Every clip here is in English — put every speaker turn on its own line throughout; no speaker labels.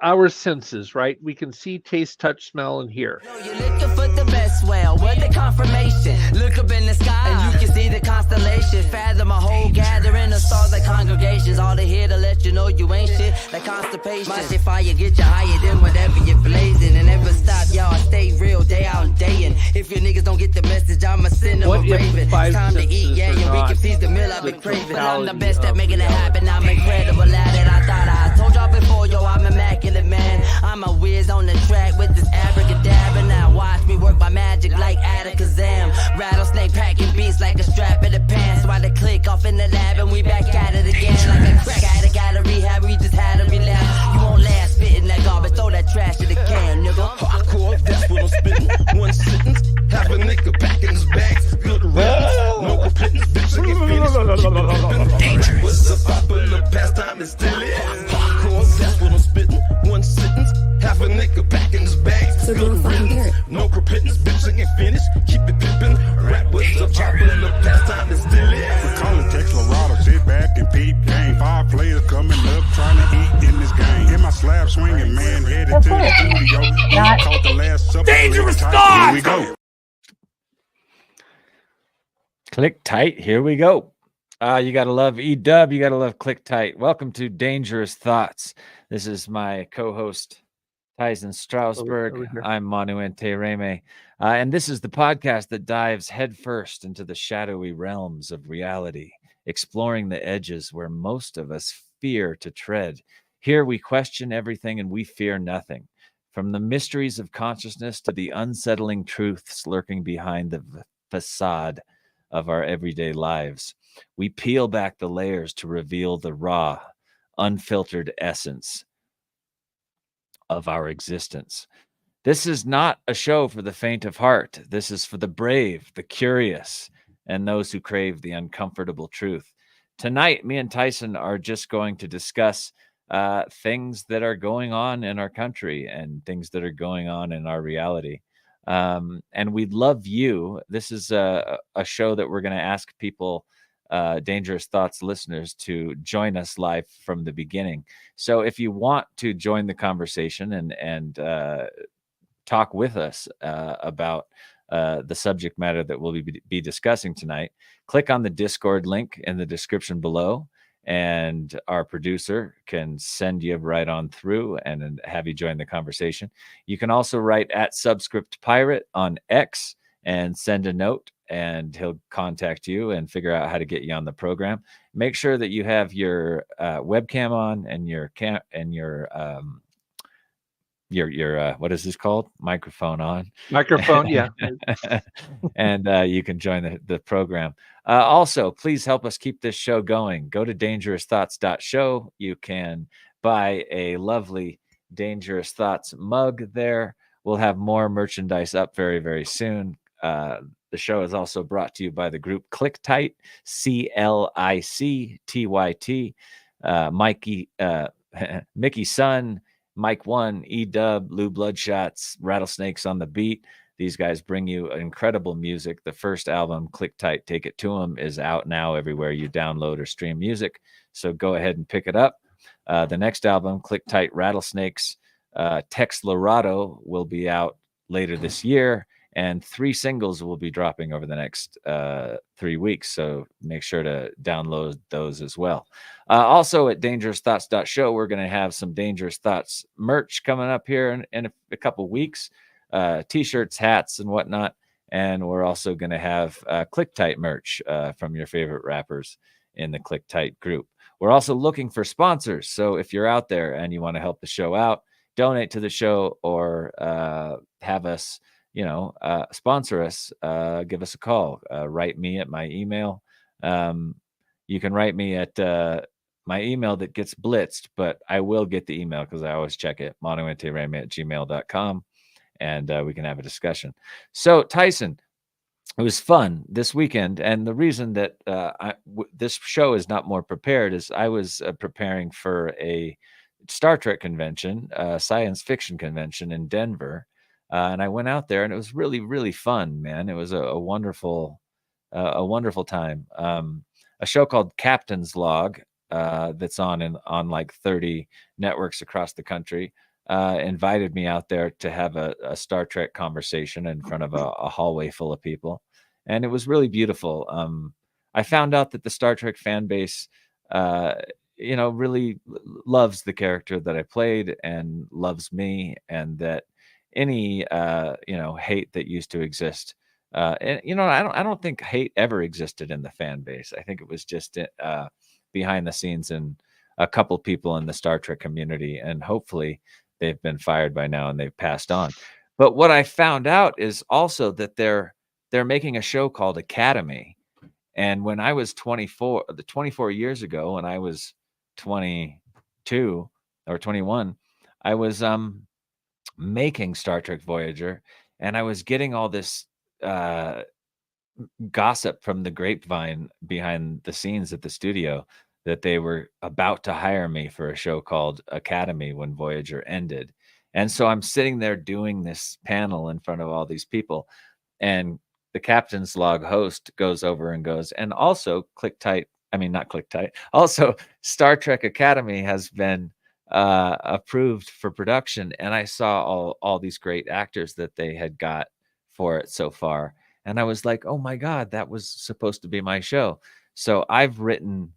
our senses, right? We can see, taste, touch, smell, and hear.
You're looking for the best well, what the confirmation? Look up in the sky and you can see the constellation. Fathom a whole gathering of stars like congregations. All they here to let you know you ain't shit like constipation. My shit fire, get you higher than whatever you're blazing. And never stop, y'all, I stay real day out and day in. If your niggas don't get the message, I'ma send them a raven. It's time to eat, yeah, and we can feast the meal I've been craving. I'm the best at making it happen, I'm incredible at it. I thought I told y'all before, yo, I'm immaculate, man. I'm a whiz on the track with this abracadabra. Now watch me work my magic like Adakazam. Rattlesnake packing beats like a strap in the pants. While the click off in the lab and we back at it again. Like a crack addict out of rehab, we just had a relapse. You won't last spitting that garbage, throw that trash in the can, nigga.
Hardcore, that's what I'm spitting. One sentence, have a nigga back in his bags. Good riddance, no repentance, bitch, I get finished. Keep it pimpin'. What's a popular pastime, it still is. Hardcore, that's what I'm spitting. One sentence, have a nigga back in his bags.
So go fucking hear it.
No repentance, bitch, I get finished. Keep it pimpin'. Rap was a popular pastime, it still is.
We call it Tex Lorado, sit back and peep game. 5 players coming up, trying to eat in this game. Get my slab swinging, man, headed to the studio. Caught the last supper.
Dangerous thoughts!
Here we go.
Click tight. Here we go. You got to love E-Dub. You got to love Click Tight. Welcome to Dangerous Thoughts. This is my co-host, Ticin Strasberg. I'm Manu Reme. And this is the podcast that dives headfirst into the shadowy realms of reality, exploring the edges where most of us fear to tread. Here we question everything and we fear nothing. From the mysteries of consciousness to the unsettling truths lurking behind the facade of our everyday lives. We peel back the layers to reveal the raw, unfiltered essence of our existence. This is not a show for the faint of heart. This is for the brave, the curious, and those who crave the uncomfortable truth. Tonight, me and Ticin are just going to discuss things that are going on in our country and things that are going on in our reality. And we'd love you. This is a show that we're going to ask people, Dangerous Thoughts listeners, to join us live from the beginning. So if you want to join the conversation and talk with us about the subject matter that we'll be discussing tonight, click on the Discord link in the description below, and our producer can send you right on through and have you join the conversation. You can also write at Subscript Pirate on X and send a note, and he'll contact you and figure out how to get you on the program. Make sure that you have your webcam on and your what is this called? Microphone on.
Microphone, yeah.
And you can join the program. Also, please help us keep this show going. Go to dangerousthoughts.show. You can buy a lovely Dangerous Thoughts mug there. We'll have more merchandise up very, very soon. The show is also brought to you by the group Click Tight, CLICTYT. Mikey, Mickey Sun, Mike One, E-Dub, Lou Bloodshots, Rattlesnakes on the Beat. These guys bring you incredible music. The first album, Click Tight, Take It To 'Em, is out now everywhere you download or stream music. So go ahead and pick it up. The next album, Click Tight, Rattlesnakes, Tex Lorado, will be out later this year. And 3 singles will be dropping over the next 3 weeks. So make sure to download those as well. Also at dangerousthoughts.show, we're going to have some Dangerous Thoughts merch coming up here in a couple weeks. T-shirts, hats, and whatnot. And we're also going to have Click Tight merch from your favorite rappers in the Click Tight group. We're also looking for sponsors. So if you're out there and you want to help the show out, donate to the show, or have us sponsor us, give us a call, write me at my email. You can write me at my email that gets blitzed, but I will get the email because I always check it, manuentereme@gmail.com, and we can have a discussion. So Ticin, it was fun this weekend, and the reason that this show is not more prepared is I was preparing for a Star Trek convention, science fiction convention in Denver. And I went out there, and it was really, really fun, man. It was a wonderful time. A show called Captain's Log that's on like 30 networks across the country. invited me out there to have a Star Trek conversation in front of a hallway full of people, and it was really beautiful. I found out that the Star Trek fan base, really loves the character that I played and loves me, and that any hate that used to exist, and I don't think hate ever existed in the fan base. I think it was just behind the scenes and a couple people in the Star Trek community, and hopefully they've been fired by now and they've passed on. But what I found out is also that they're making a show called Academy. And when I was 24 years ago, when I was 22 or 21, I was making Star Trek Voyager, and I was getting all this gossip from the grapevine behind the scenes at the studio that they were about to hire me for a show called Academy when Voyager ended. And so I'm sitting there doing this panel in front of all these people, and the Captain's Log host goes over and goes, and also not Click Tight, also Star Trek Academy has been approved for production. And I saw all these great actors that they had got for it so far. And I was like, oh my God, that was supposed to be my show. So I've written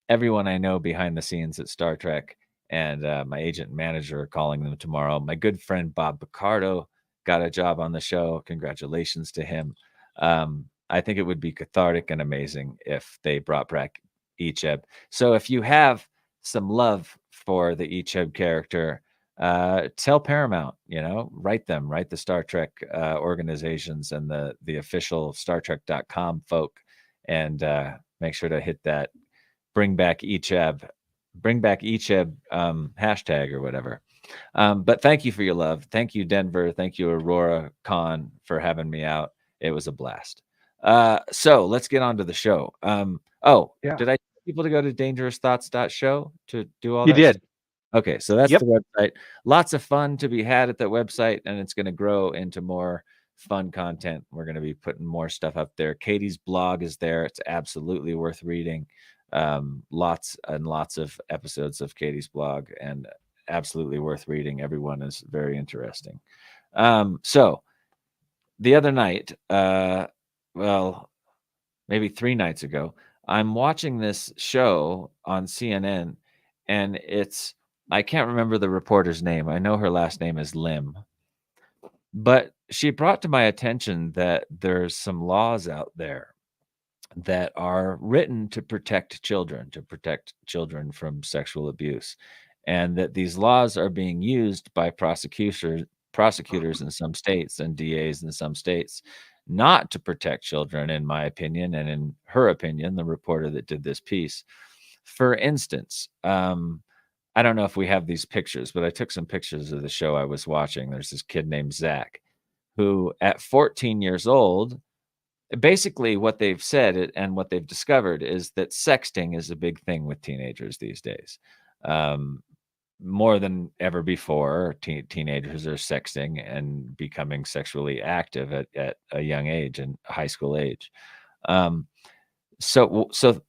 everyone I know behind the scenes at Star Trek, and my agent and manager are calling them tomorrow. My good friend Bob Picardo got a job on the show. Congratulations to him. I think it would be cathartic and amazing if they brought back Icheb. So if you have some love for the Icheb character, tell Paramount, write the Star Trek organizations and the official StarTrek.com folk, and make sure to hit that bring back Icheb hashtag or whatever. But thank you for your love. Thank you, Denver. Thank you, Aurora Khan, for having me out. It was a blast. So let's get on to the show. Did I tell people to go to dangerousthoughts.show to do all that?
You did.
Stuff? Okay, so that's the website. Lots of fun to be had at that website, and it's going to grow into more fun content. We're going to be putting more stuff up there. Katie's blog is there. It's absolutely worth reading. Lots and lots of episodes of Katie's blog, and absolutely worth reading. Everyone is very interesting. So the other night, maybe 3 nights ago, I'm watching this show on CNN, and I can't remember the reporter's name. I know her last name is Lim, but she brought to my attention that there's some laws out there that are written to protect children from sexual abuse, and that these laws are being used by prosecutors in some states and DAs in some states not to protect children, in my opinion, and in her opinion, the reporter that did this piece. For instance, I don't know if we have these pictures, but I took some pictures of the show I was watching. There's this kid named Zach, who at 14 years old, basically what they've said and what they've discovered is that sexting is a big thing with teenagers these days. More than ever before, teenagers are sexting and becoming sexually active at a young age and high school age. So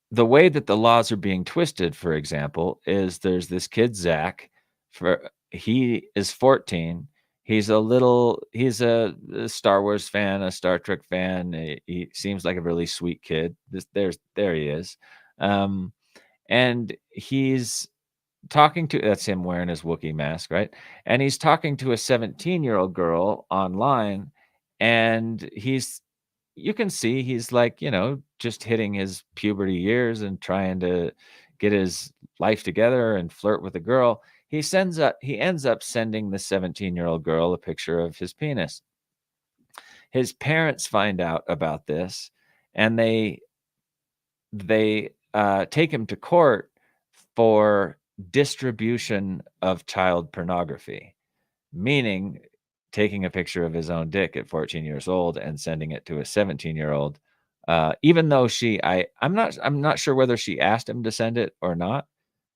the way that the laws are being twisted, for example, is there's this kid, Zach, he is 14. He's a Star Wars fan, a Star Trek fan. He seems like a really sweet kid. There he is. And he's talking to, that's him wearing his Wookiee mask, right? And he's talking to a 17-year-old girl online, and you can see he's like, just hitting his puberty years and trying to get his life together and flirt with a girl. He ends up sending the 17-year-old girl a picture of his penis. His parents find out about this, and they take him to court for distribution of child pornography, meaning taking a picture of his own dick at 14 years old and sending it to a 17-year-old, even though I'm not sure whether she asked him to send it or not.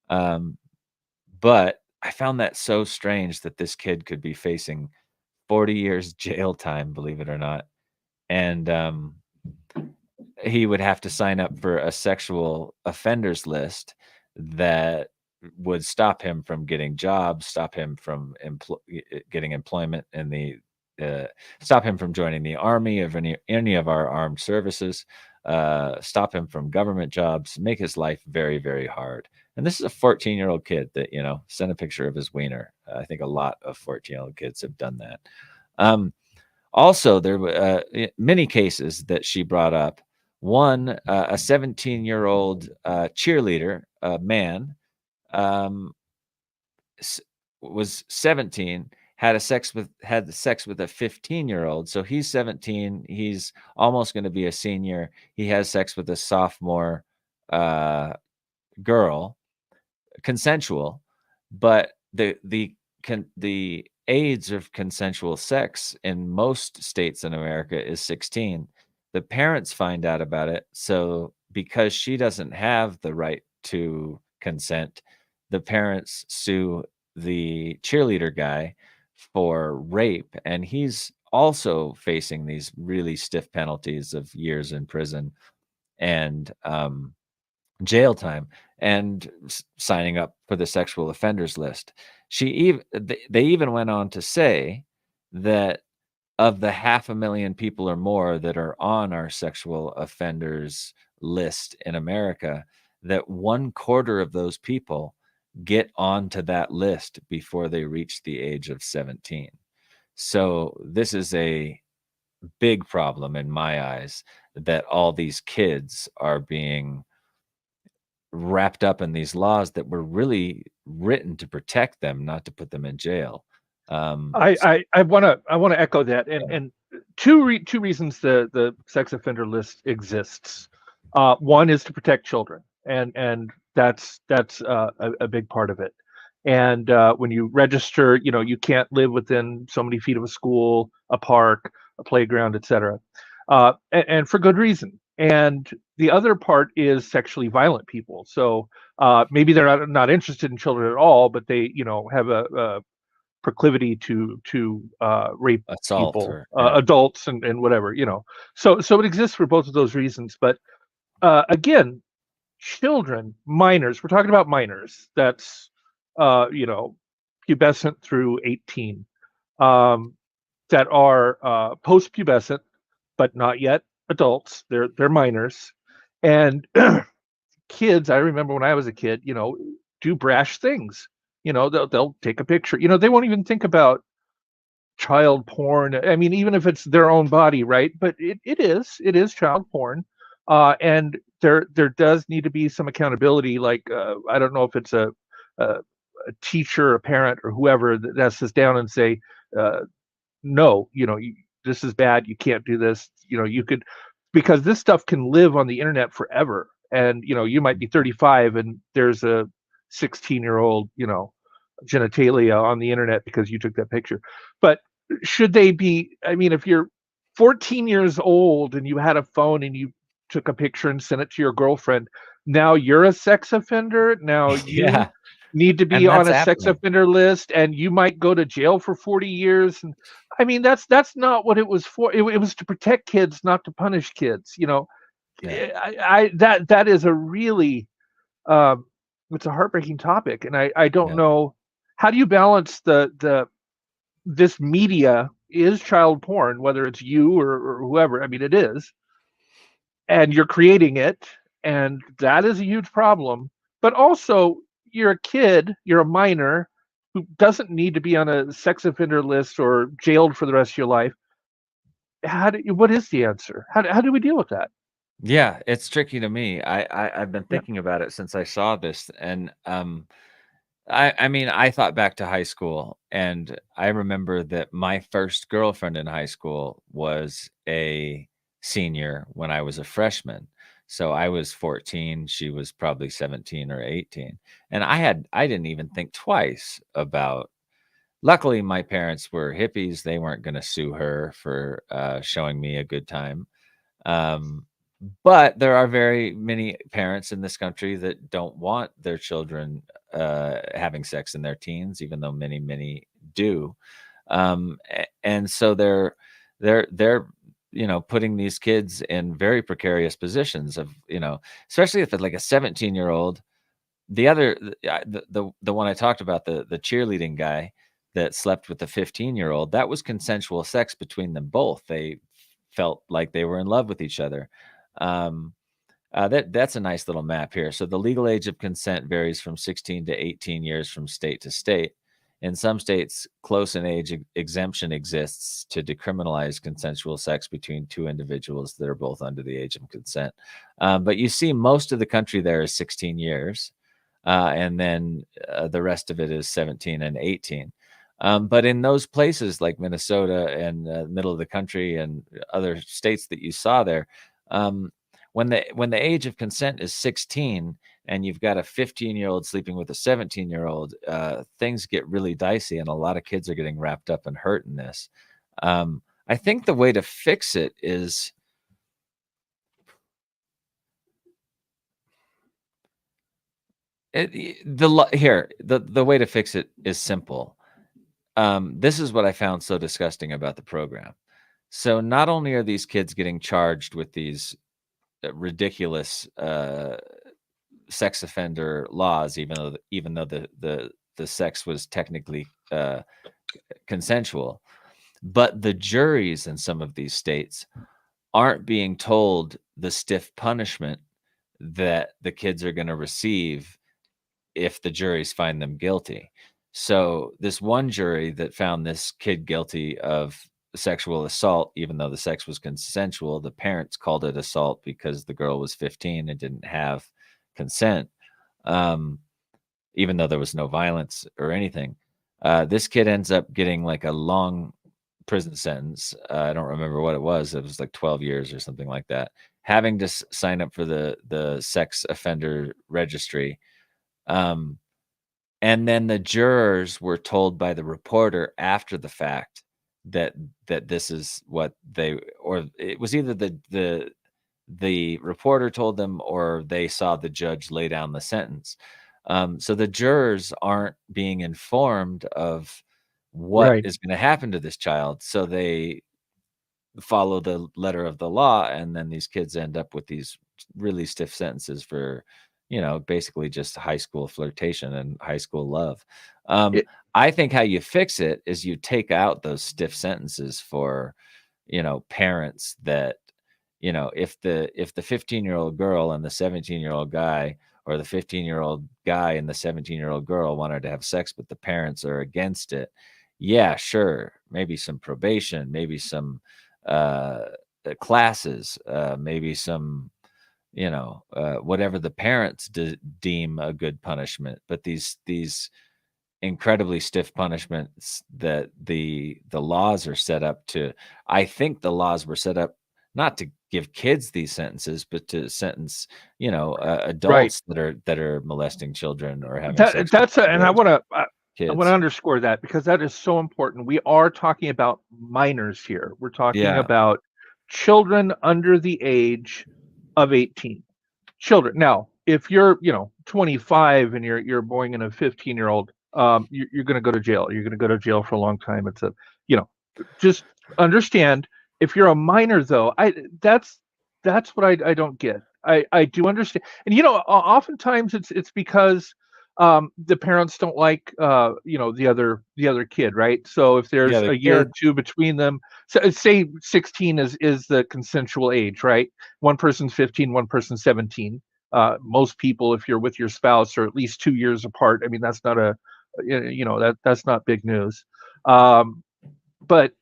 But I found that so strange that this kid could be facing 40 years jail time, believe it or not. And he would have to sign up for a sexual offenders list that would stop him from getting jobs, stop him from getting employment in the stop him from joining the army of any of our armed services, stop him from government jobs, make his life very, very hard. And this is a 14-year-old kid that, sent a picture of his wiener. I think a lot of 14-year-old kids have done that. Also, there were many cases that she brought up. One, a 17-year-old cheerleader, a man, was 17, had sex with a 15-year-old. So he's 17. He's almost going to be a senior. He has sex with a sophomore girl, consensual, but the age of consensual sex in most states in America is 16. The parents find out about it. So because she doesn't have the right to consent, the parents sue the cheerleader guy for rape, and he's also facing these really stiff penalties of years in prison and jail time and signing up for the sexual offenders list. They even went on to say that of the 500,000 people or more that are on our sexual offenders list in America, that 1/4 of those people get onto that list before they reach the age of 17. So this is a big problem in my eyes, that all these kids are being wrapped up in these laws that were really written to protect them, not to put them in jail.
I want to echo that, and two reasons the sex offender list exists. One is to protect children, and that's a big part of it. And when you register, you can't live within so many feet of a school, a park, a playground, etc. And for good reason. And the other part is sexually violent people. So maybe they're not interested in children at all, but they have a proclivity to rape
Assault
people,
or
adults and whatever. So it exists for both of those reasons. But again, children, minors. We're talking about minors. That's pubescent through 18, that are post-pubescent, but not yet adults. They're minors, and kids. I remember when I was a kid, do brash things. They'll take a picture. They won't even think about child porn. I mean, even if it's their own body, right? But it is child porn, and there does need to be some accountability. Like I don't know if it's a teacher, a parent, or whoever that sits down and say, no, this is bad. You can't do this. You could, because this stuff can live on the internet forever. And you might be 35 and there's a 16-year-old genitalia on the internet because you took that picture. But should they be, I mean, if you're 14 years old and you had a phone and you took a picture and sent it to your girlfriend, now you're a sex offender. Now you need to be on a sex offender list, and you might go to jail for 40 years. And I mean, that's not what it was for. It was to protect kids, not to punish kids. That is a really it's a heartbreaking topic, and I don't know, how do you balance this media is child porn, whether it's you or whoever. I mean, it is, and you're creating it, and that is a huge problem. But also, you're a kid, you're a minor who doesn't need to be on a sex offender list or jailed for the rest of your life. What is the answer? How do we deal with that?
Yeah, it's tricky to me. I've been thinking about it since I saw this, and I mean, I thought back to high school, and I remember that my first girlfriend in high school was a senior when I was a freshman. So I was 14, she was probably 17 or 18. And I didn't even think twice about, luckily my parents were hippies. They weren't going to sue her for showing me a good time. But there are very many parents in this country that don't want their children having sex in their teens, even though many do. And so they're putting these kids in very precarious positions of, especially if it's like a 17-year-old The other, the one I talked about, the cheerleading guy that slept with the 15-year-old, that was consensual sex between them both. They felt like they were in love with each other. That's a nice little map here. So the legal age of consent varies from 16 to 18 years from state to state. In some states, close in age exemption exists to decriminalize consensual sex between two individuals that are both under the age of consent. But you see most of the country there is 16 years. And then the rest of it is 17 and 18. But in those places like Minnesota and middle of the country and other states that you saw there, when the age of consent is 16 and you've got a 15-year-old sleeping with a 17-year-old, things get really dicey, and a lot of kids are getting wrapped up and hurt in this. I think the way to fix it is the way to fix it is simple. This is what I found so disgusting about the program. So not only are these kids getting charged with these ridiculous sex offender laws, even though the sex was technically consensual, but the juries in some of these states aren't being told the stiff punishment that the kids are going to receive if the juries find them guilty. So this one jury that found this kid guilty of sexual assault, even though the sex was consensual, the parents called it assault because the girl was 15 and didn't have consent, even though there was no violence or anything. This kid ends up getting like a long prison sentence. I don't remember what it was. It was like 12 years or something like that, having to sign up for the sex offender registry. And then the jurors were told by the reporter after the fact that this is what or it was either the reporter told them or they saw the judge lay down the sentence. So the jurors aren't being informed of what is going to happen to this child. So they follow the letter of the law, and then these kids end up with these really stiff sentences for, basically just high school flirtation and high school love. I think how you fix it is you take out those stiff sentences for, parents that, if the 15-year-old girl and the 17-year-old guy, or the 15-year-old guy and the 17-year-old girl wanted to have sex, but the parents are against it. Yeah, sure. Maybe some probation, maybe some classes, maybe some, whatever the parents deem a good punishment. But these incredibly stiff punishments that the laws are set up to, I think the laws were set up not to give kids these sentences, but to sentence, adults that are molesting children or having sex.
And I want to underscore that, because that is so important. We are talking about minors here. We're talking about children under the age of 18. Children. Now, if you're 25 and you're boring in a 15-year-old, you're going to go to jail. You're going to go to jail for a long time. It's just understand. If you're a minor, though, that's what I don't get. I do understand, and oftentimes it's because the parents don't like the other kid, right? So if there's a year or two between them, so say 16 is the consensual age, right? One person's 15, one person's 17. Most people, if you're with your spouse, are at least 2 years apart. I mean, that's not that's not big news. But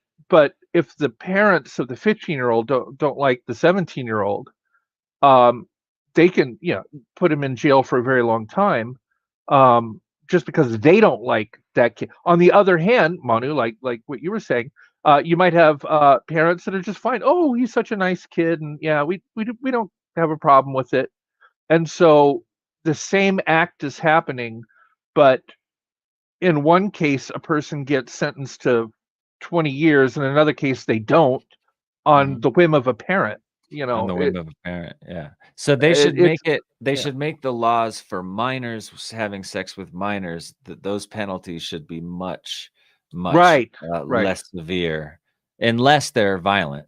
if the parents of the 15-year-old don't like the 17-year-old, they can put him in jail for a very long time, just because they don't like that kid. On the other hand, Manu, like what you were saying, you might have parents that are just fine. Oh, he's such a nice kid, and we don't have a problem with it. And so the same act is happening, but in one case, a person gets sentenced to 20 years. In another case, they don't, on the whim of a parent.
On the whim of a parent, yeah. So they should should make the laws for minors having sex with minors, that those penalties should be much less severe, unless they're violent.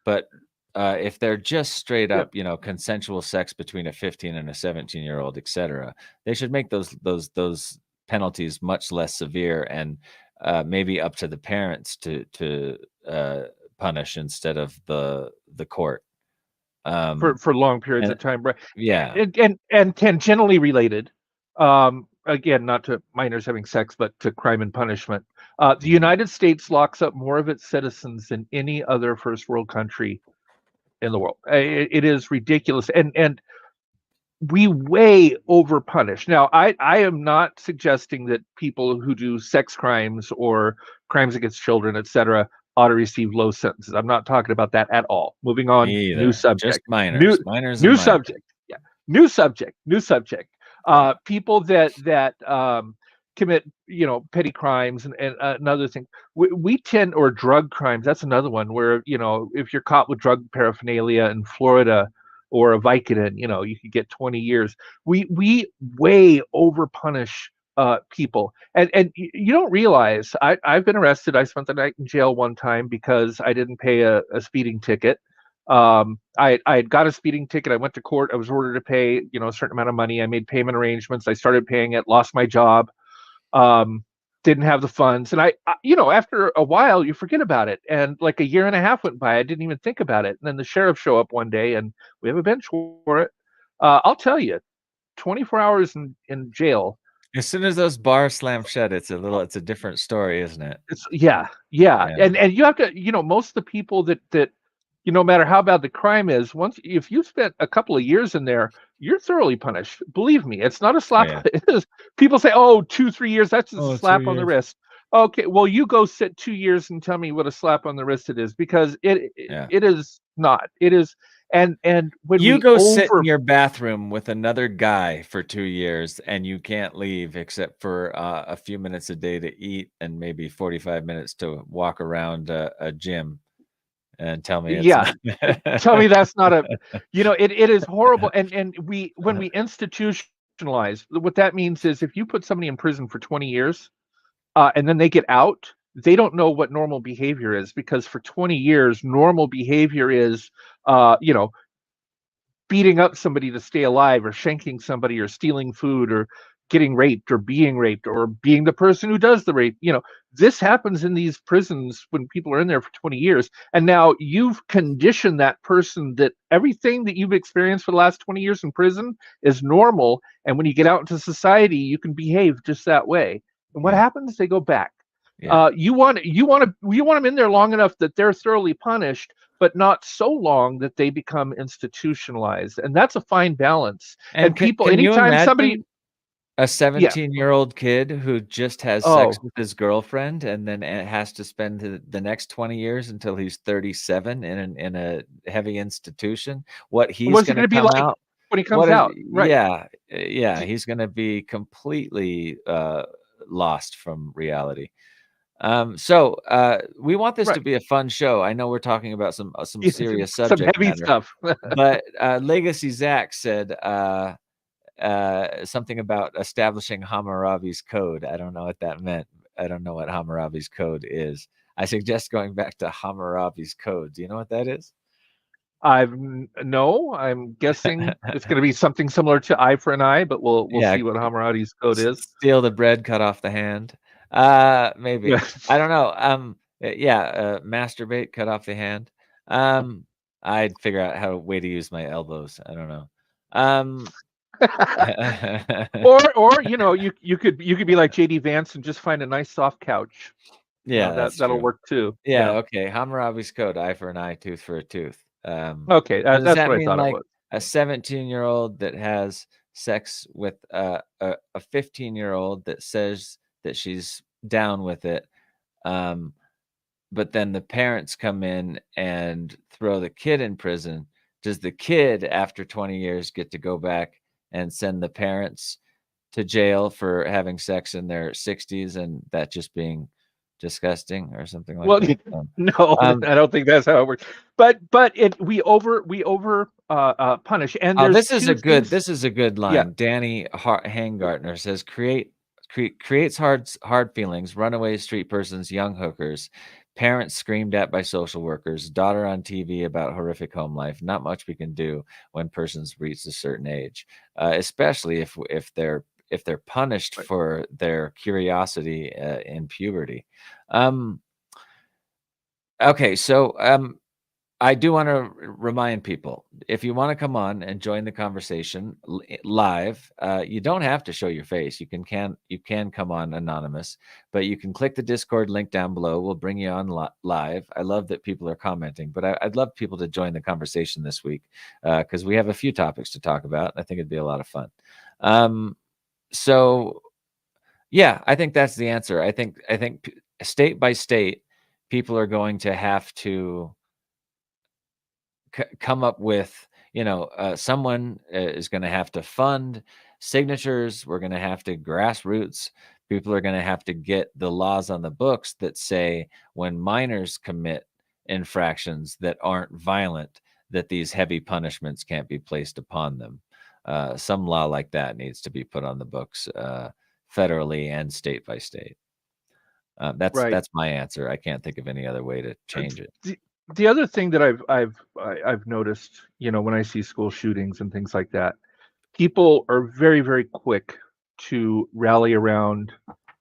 But if they're just straight
Yeah.
up, consensual sex between a 15 and a 17-year-old, etc., they should make those penalties much less severe, and maybe up to the parents to punish instead of the court.
For long periods
And
of time, right?
yeah,
And tangentially related, again, not to minors having sex, but to crime and punishment. The United States locks up more of its citizens than any other first world country in the world. It is ridiculous, and we way over punish. Now, I am not suggesting that people who do sex crimes or crimes against children, etc., ought to receive low sentences. I'm not talking about that at all. Moving on,
me
new
either. Just
subject. New
minors and
new
minors.
subject. Yeah. New subject. New subject.
Yeah.
People that commit, petty crimes and another thing. We tend, or drug crimes, that's another one where, if you're caught with drug paraphernalia in Florida or a Vicodin, you could get 20 years. We way over punish people, and you don't realize I've been arrested. I spent the night in jail one time because I didn't pay a speeding ticket. I had got a speeding ticket. I went to court. I was ordered to pay, a certain amount of money. I made payment arrangements. I started paying it. Lost my job. Didn't have the funds, and after a while, you forget about it. And like a year and a half went by, I didn't even think about it. And then the sheriff show up one day, and we have a bench for it. I'll tell you, 24 hours in jail.
As soon as those bars slam shut, it's a different story, isn't it?
Yeah. And you have to, most of the people that no matter how bad the crime is, if you spent a couple of years in there, you're thoroughly punished. Believe me, it's not a slap.
Yeah.
It is. People say, "Oh, 2-3 years, that's just a slap
2
on the
years.
wrist." Okay, well, you go sit 2 years and tell me what a slap on the wrist it is, because it is not. It is, and when
You
we
go sit in your bathroom with another guy for 2 years and you can't leave except for a few minutes a day to eat and maybe 45 minutes to walk around a gym, and tell me it's
yeah,
not.
tell me that's not it is horrible. And when we institutionalize, what that means is if you put somebody in prison for 20 years, and then they get out, they don't know what normal behavior is, because for 20 years, normal behavior is, beating up somebody to stay alive, or shanking somebody, or stealing food, or getting raped, or being the person who does the rape. This happens in these prisons when people are in there for 20 years. And now you've conditioned that person that everything that you've experienced for the last 20 years in prison is normal. And when you get out into society, you can behave just that way. And what happens? They go back.
Yeah.
You want them in there long enough that they're thoroughly punished, but not so long that they become institutionalized. And that's a fine balance. And people,
can you
anytime
imagine
somebody,
a 17-year-old kid who just has sex
oh,
with his girlfriend and then has to spend the next 20 years until he's 37 in a heavy institution, what he's
what's it
going to
going to be
come
like
out?
when he comes out? Right.
Yeah, he's going to be completely lost from reality. So we want this to
Right.
be a fun show. I know we're talking about some serious
Some
subject
heavy
matter,
stuff.
but Legacy Zach said something about establishing Hammurabi's code. I don't know what that meant. I don't know what Hammurabi's code is. I suggest going back to Hammurabi's code. Do you know what that is?
No, I'm guessing it's going to be something similar to eye for an eye, but we'll
Yeah,
see what Hammurabi's code is.
steal the bread, cut off the hand. Maybe.
Yeah.
I don't know. Masturbate, cut off the hand. I'd figure out how way to use my elbows. I don't know.
Or you could be like JD Vance and just find a nice soft couch.
Yeah,
that'll
true.
work too.
Yeah, okay. Hammurabi's code: eye for an eye, tooth for a tooth.
Okay,
does
that's
that
what I
mean
thought
like
it was.
a 17-year-old that has sex with a 15-year-old that says that she's down with it, but then the parents come in and throw the kid in prison? Does the kid, after 20 years, get to go back and send the parents to jail for having sex in their 60s and that just being disgusting or something like that?
No, I don't think that's how it works. But we over punish. And
this is a good line.
Yeah.
Danny Hangartner says creates hard feelings, runaway street persons, young hookers. Parents screamed at by social workers, daughter on TV about horrific home life. Not much we can do when persons reach a certain age, especially if they're punished
Right.
for their curiosity in puberty. Okay, so I do want to remind people, if you want to come on and join the conversation live, you don't have to show your face. You can come on anonymous, but you can click the Discord link down below. We'll bring you on live. I love that people are commenting, but I'd love people to join the conversation this week because we have a few topics to talk about. I think it'd be a lot of fun. So yeah, I think that's the answer. I think state by state, people are going to have to come up with, someone is going to have to fund signatures. We're going to have to grassroots. People are going to have to get the laws on the books that say when minors commit infractions that aren't violent, that these heavy punishments can't be placed upon them. Some law like that needs to be put on the books federally and state by state.
Right.
That's my answer. I can't think of any other way to change it.
The other thing that I've noticed, when I see school shootings and things like that, people are very, very quick to rally around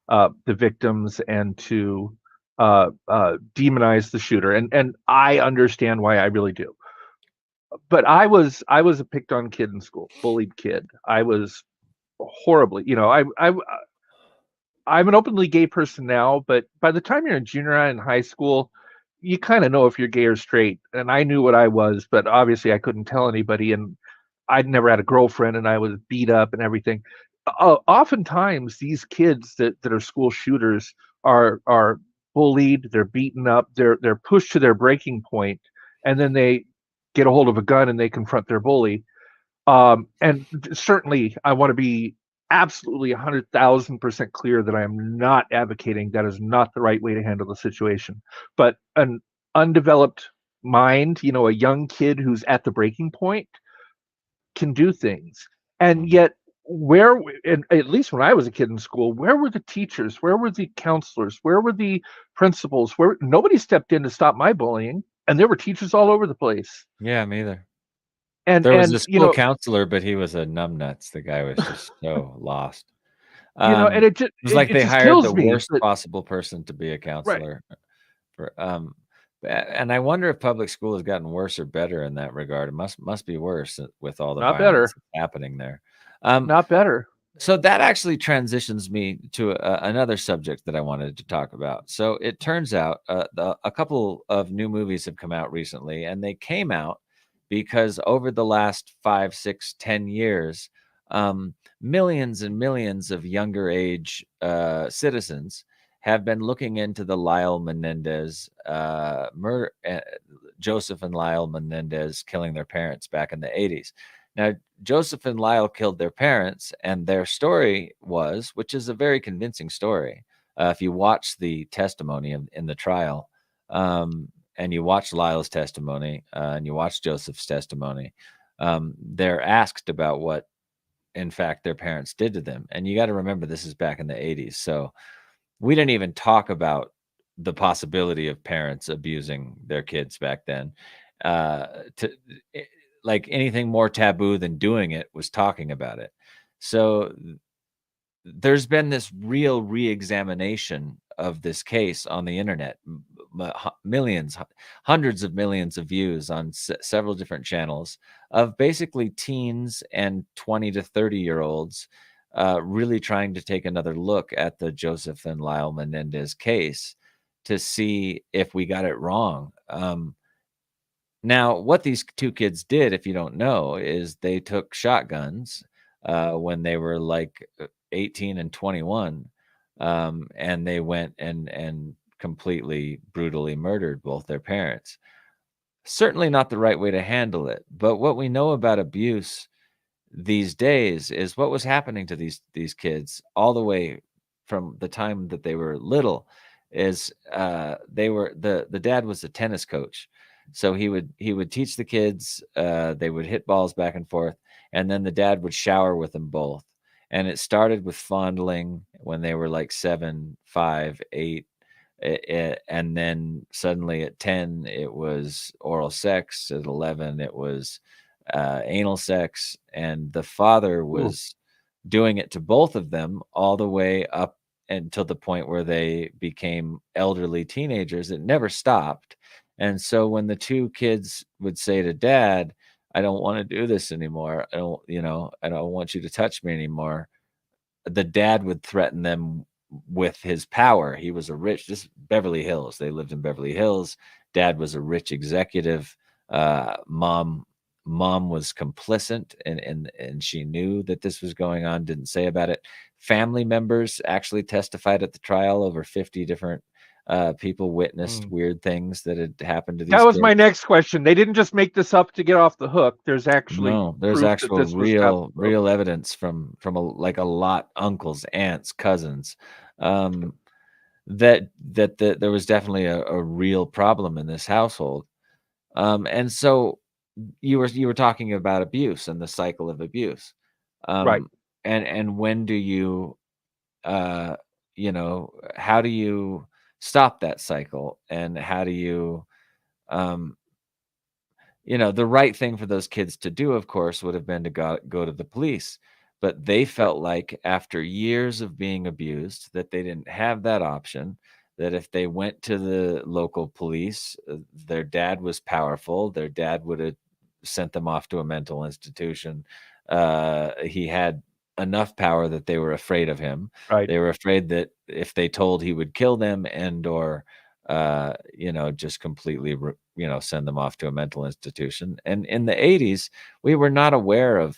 the victims and to demonize the shooter, and I understand why. I really do. But I was a picked on kid in school, bullied kid. I was horribly, I'm an openly gay person now, but by the time you're in junior high and high school, you kind of know if you're gay or straight. And I knew what I was, but obviously I couldn't tell anybody. And I'd never had a girlfriend, and I was beat up and everything. Oftentimes, these kids that are school shooters are bullied, they're beaten up, they're pushed to their breaking point, and then they get a hold of a gun and they confront their bully. And certainly, I want to be absolutely 100,000% clear that I am not advocating that is not the right way to handle the situation. But an undeveloped mind, a young kid who's at the breaking point, can do things. And yet, and at least when I was a kid in school, where were the teachers? Where were the counselors? Where were the principals? Where nobody stepped in to stop my bullying, and there were teachers all over the place.
Yeah, me either.
And
there was a school counselor, but he was a numbnuts. The guy was just so lost.
And it
was like they
just
hired the
me,
worst possible person to be a counselor. Right. And I wonder if public school has gotten worse or better in that regard. It must be worse with all the violence happening there.
Not better.
So that actually transitions me to another subject that I wanted to talk about. So it turns out a couple of new movies have come out recently, and they came out because over the last 5, 6, 10 years, millions and millions of younger age citizens have been looking into the Lyle Menendez murder, Joseph and Lyle Menendez killing their parents back in the 80s. Now, Joseph and Lyle killed their parents, and their story was, which is a very convincing story. If you watch the testimony in the trial, and you watch Lyle's testimony, and you watch Joseph's testimony, they're asked about what, in fact, their parents did to them. And you got to remember, this is back in the 80s. So we didn't even talk about the possibility of parents abusing their kids back then. Like anything more taboo than doing it was talking about it. So there's been this real re-examination of this case on the internet. Millions, hundreds of millions of views on several different channels of basically teens and 20 to 30-year-olds really trying to take another look at the Joseph and Lyle Menendez case to see if we got it wrong. Now, what these two kids did, if you don't know, is they took shotguns when they were like 18 and 21, and they went and completely brutally murdered both their parents. Certainly not the right way to handle it. But what we know about abuse these days is what was happening to these kids all the way from the time that they were little. Is the dad was a tennis coach. So he would teach the kids, they would hit balls back and forth, and then the dad would shower with them both. And it started with fondling when they were like 7, 5, 8, And then suddenly at 10 it was oral sex, at 11 it was anal sex, and the father was doing it to both of them all the way up until the point where they became elderly teenagers. It never stopped. And so when the two kids would say to dad, I don't want to do this anymore, I don't want you to touch me anymore, the dad would threaten them with his power. He was a rich, just Beverly Hills. They lived in Beverly Hills. Dad was a rich executive. Mom was complicit, and she knew that this was going on, didn't say about it. Family members actually testified at the trial. Over 50 different people witnessed weird things that had happened to these
That was
kids.
my next question. They didn't just make this up to get off the hook. There's actually
there's
proof
actual
that this was
real evidence from a lot, uncles, aunts, cousins, that there was definitely a real problem in this household. And so you were talking about abuse and the cycle of abuse.
right.
And when do you how do you stop that cycle, and how do you the right thing for those kids to do, of course, would have been to go to the police. But they felt like after years of being abused that they didn't have that option, that if they went to the local police, their dad was powerful. Their dad would have sent them off to a mental institution. He had enough power that they were afraid of him.
Right.
They were afraid that if they told, he would kill them and or just completely, send them off to a mental institution. And in the 80s, we were not aware of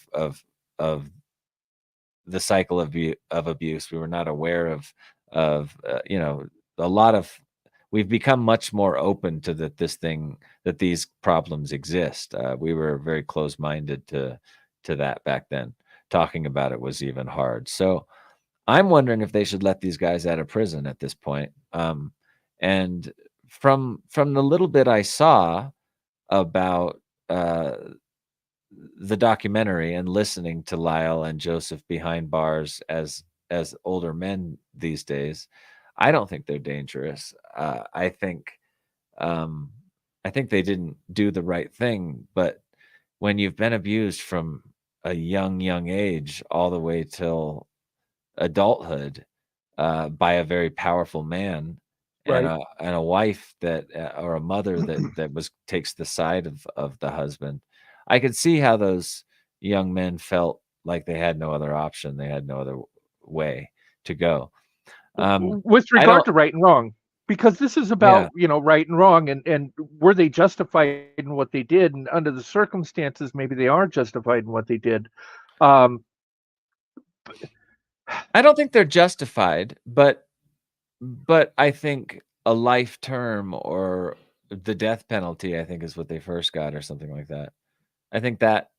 the cycle of abuse. We were not aware of a lot of. We've become much more open to that these problems exist. We were very close-minded to that back then. Talking about it was even hard. So I'm wondering if they should let these guys out of prison at this point. And from the little bit I saw about the documentary and listening to Lyle and Joseph behind bars as older men these days, I don't think they're dangerous. I think they didn't do the right thing. But when you've been abused from a young age all the way till adulthood by a very powerful man, and
Right.
a wife that or a mother that takes the side of the husband, I could see how those young men felt like they had no other option. They had no other way to go.
With
I
regard
don't.
to right and wrong, because this is
Yeah.
about, right and wrong, and were they justified in what they did, and under the circumstances, maybe they are justified in what they did.
I don't think they're justified, but I think a life term or the death penalty, I think, is what they first got, or something like that. I think that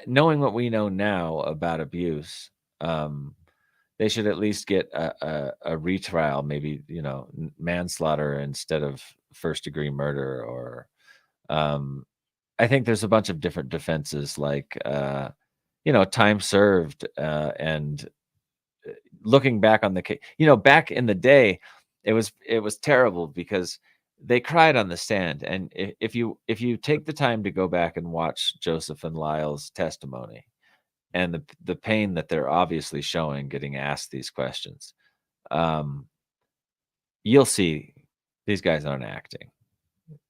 knowing what we know now about abuse, they should at least get a retrial, maybe manslaughter instead of first-degree murder, or I think there's a bunch of different defenses, like time served, and looking back on the case, back in the day, it was terrible because they cried on the stand. And if you take the time to go back and watch Joseph and Lyle's testimony, and the pain that they're obviously showing getting asked these questions, you'll see these guys aren't acting.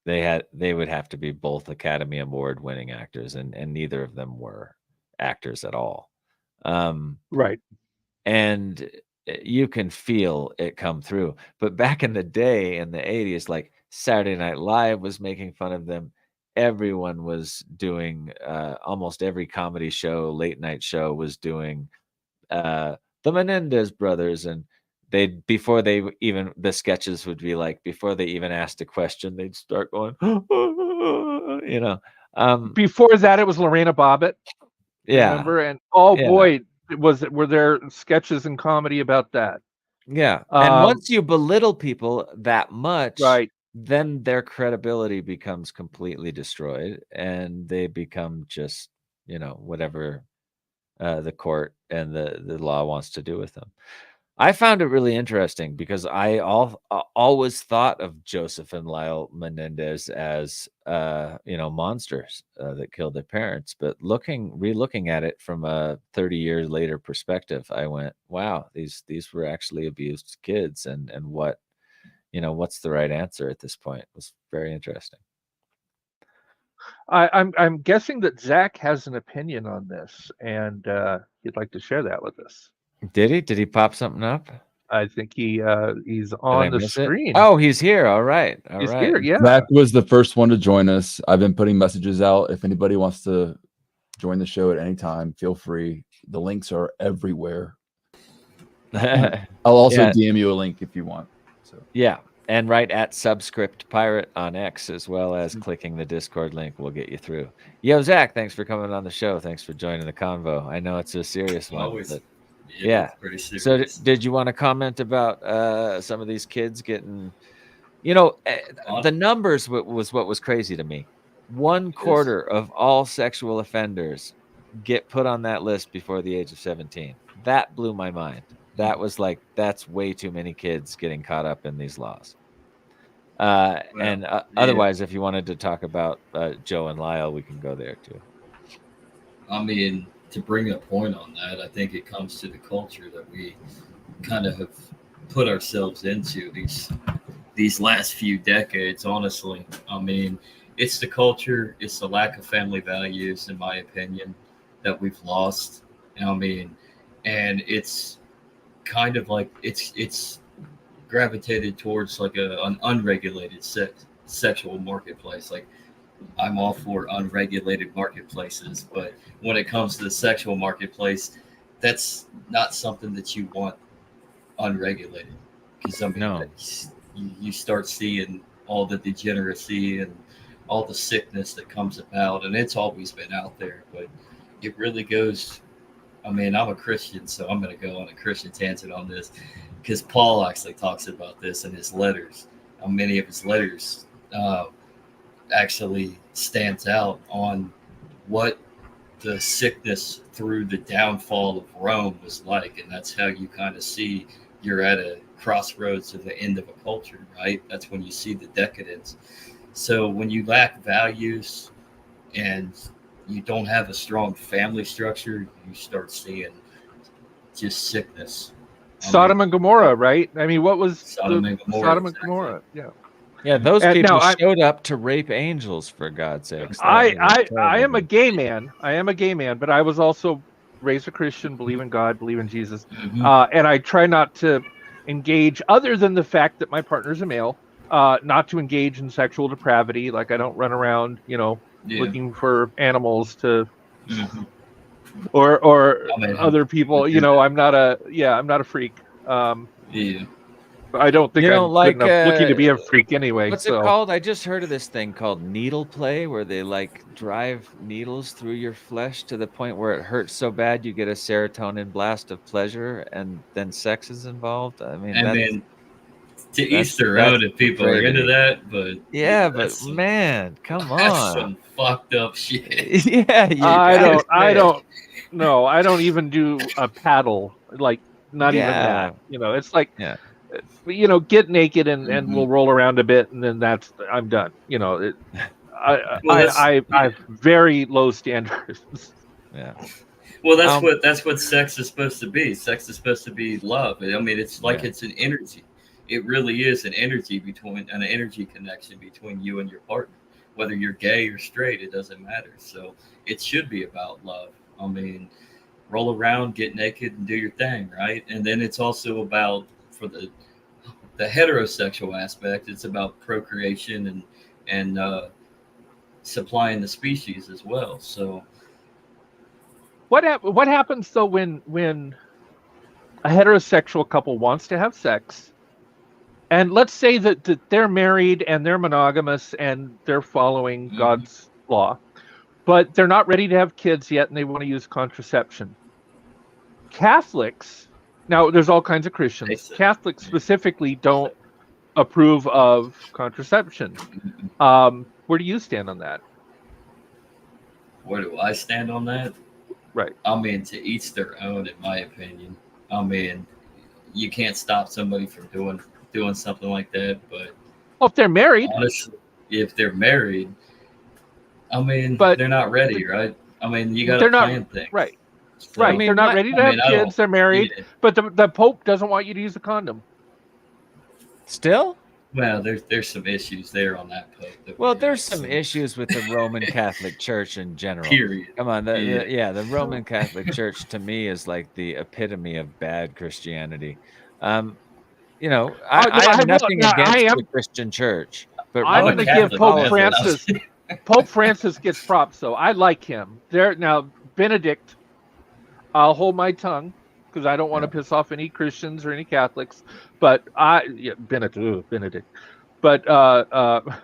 They would have to be both Academy Award winning actors, and neither of them were actors at all.
Right.
And you can feel it come through. But back in the day, in the 80s, like Saturday Night Live was making fun of them. Everyone was doing, almost every comedy show, late night show was doing the Menendez brothers. And before the sketches would be like, before they even asked a question, they'd start going,
Before that, it was Lorena Bobbitt.
Yeah.
Remember? And oh
Yeah.
boy, were there sketches and comedy about that?
Yeah. And once you belittle people that much,
Right.
then their credibility becomes completely destroyed, and they become just, whatever the court and the law wants to do with them. I found it really interesting because I always thought of Joseph and Lyle Menendez as monsters that killed their parents. But re-looking at it from a 30 years later perspective, I went, wow, these were actually abused kids, and what's the right answer at this point? It was very interesting.
I'm guessing that Zach has an opinion on this, and he'd like to share that with us.
Did he? Did he pop something up?
I think he's on the screen.
Oh, he's here. All right.
He's here. Yeah.
Zach was the first one to join us. I've been putting messages out. If anybody wants to join the show at any time, feel free. The links are everywhere. I'll also DM you a link if you want. So
yeah. And right at Subscript Pirate on X, as well as clicking the Discord link, will get you through. Yo, Zach, thanks for coming on the show. Thanks for joining the convo. I know it's a serious one.
Always.
But
Yeah. Pretty serious.
So did you want to comment about some of these kids getting, the numbers was what was crazy to me. 1/4 of all sexual offenders get put on that list before the age of 17. That blew my mind. That was like, that's way too many kids getting caught up in these laws. Otherwise, if you wanted to talk about Joe and Lyle, we can go there too.
I mean, to bring a point on that, I think it comes to the culture that we kind of have put ourselves into these last few decades, honestly. I mean, it's the culture, it's the lack of family values, in my opinion, that we've lost. I mean, and it's kind of like it's gravitated towards like an unregulated sexual marketplace. Like, I'm all for unregulated marketplaces, but when it comes to the sexual marketplace, that's not something that you want unregulated. Because I mean, you start seeing all the degeneracy and all the sickness that comes about, and it's always been out there, but it really goes. I mean, I'm a Christian, so I'm going to go on a Christian tangent on this, because Paul actually talks about this in his letters. Many of his letters actually stands out on what the sickness through the downfall of Rome was like, and that's how you kind of see you're at a crossroads of the end of a culture, right? That's when you see the decadence. So when you lack values and you don't have a strong family structure, you start seeing just sickness.
Sodom and Gomorrah, right? I mean, what was
Sodom and Gomorrah?
Sodom and Gomorrah, yeah.
Yeah, those people showed up to rape angels, for God's sakes.
I am a gay man. But I was also raised a Christian, believe in God, believe in Jesus. Mm-hmm. And I try not to engage, other than the fact that my partner's a male, not to engage in sexual depravity. Like, I don't run around, looking for animals to, or other people. I'm not a freak. I don't think I'm good enough looking to be a freak anyway.
What's it called? I just heard of this thing called needle play, where they drive needles through your flesh to the point where it hurts so bad you get a serotonin blast of pleasure, and then sex is involved. I mean,
to each their own if people are into that, but
man, come on,
that's some fucked up shit.
I don't even do a paddle, like not even that. It's like get naked and we'll roll around a bit, and then I'm done. I have very low standards.
Yeah.
Well, that's what sex is supposed to be. Sex is supposed to be love. I mean, it's like it's an energy. It really is an energy connection between you and your partner. Whether you're gay or straight, it doesn't matter. So it should be about love. I mean, roll around, get naked, and do your thing, right? And then it's also about, for the heterosexual aspect, it's about procreation and supplying the species as well. So
what happens though when a heterosexual couple wants to have sex, and let's say that they're married and they're monogamous and they're following God's law, but they're not ready to have kids yet and they want to use contraception? Catholics, now there's all kinds of Christians, Catholics specifically don't approve of contraception. Where do you stand on that?
Where do I stand on that?
Right.
I mean, to each their own, in my opinion. I mean, you can't stop somebody from doing something like that. But
Well, if they're married,
honestly, if they're married, I mean,
but
they're not ready, right? I mean, you got to
they're not
plan things.
right.
So,
Right. They're not ready to have
I
kids.
don't.
They're married,
Yeah.
but the Pope doesn't want you to use a condom.
Still?
Well, there's some issues there on that Pope.
Well, there's some issues with the Roman Catholic Church in general.
Period.
Come on, the Roman Catholic Church to me is like the epitome of bad Christianity. You know, I have nothing against the Christian Church, but
I'm going to give Pope Francis. Pope Francis gets props, though. I like him. Now, Benedict, I'll hold my tongue because I don't want to piss off any Christians or any Catholics. But Benedict, but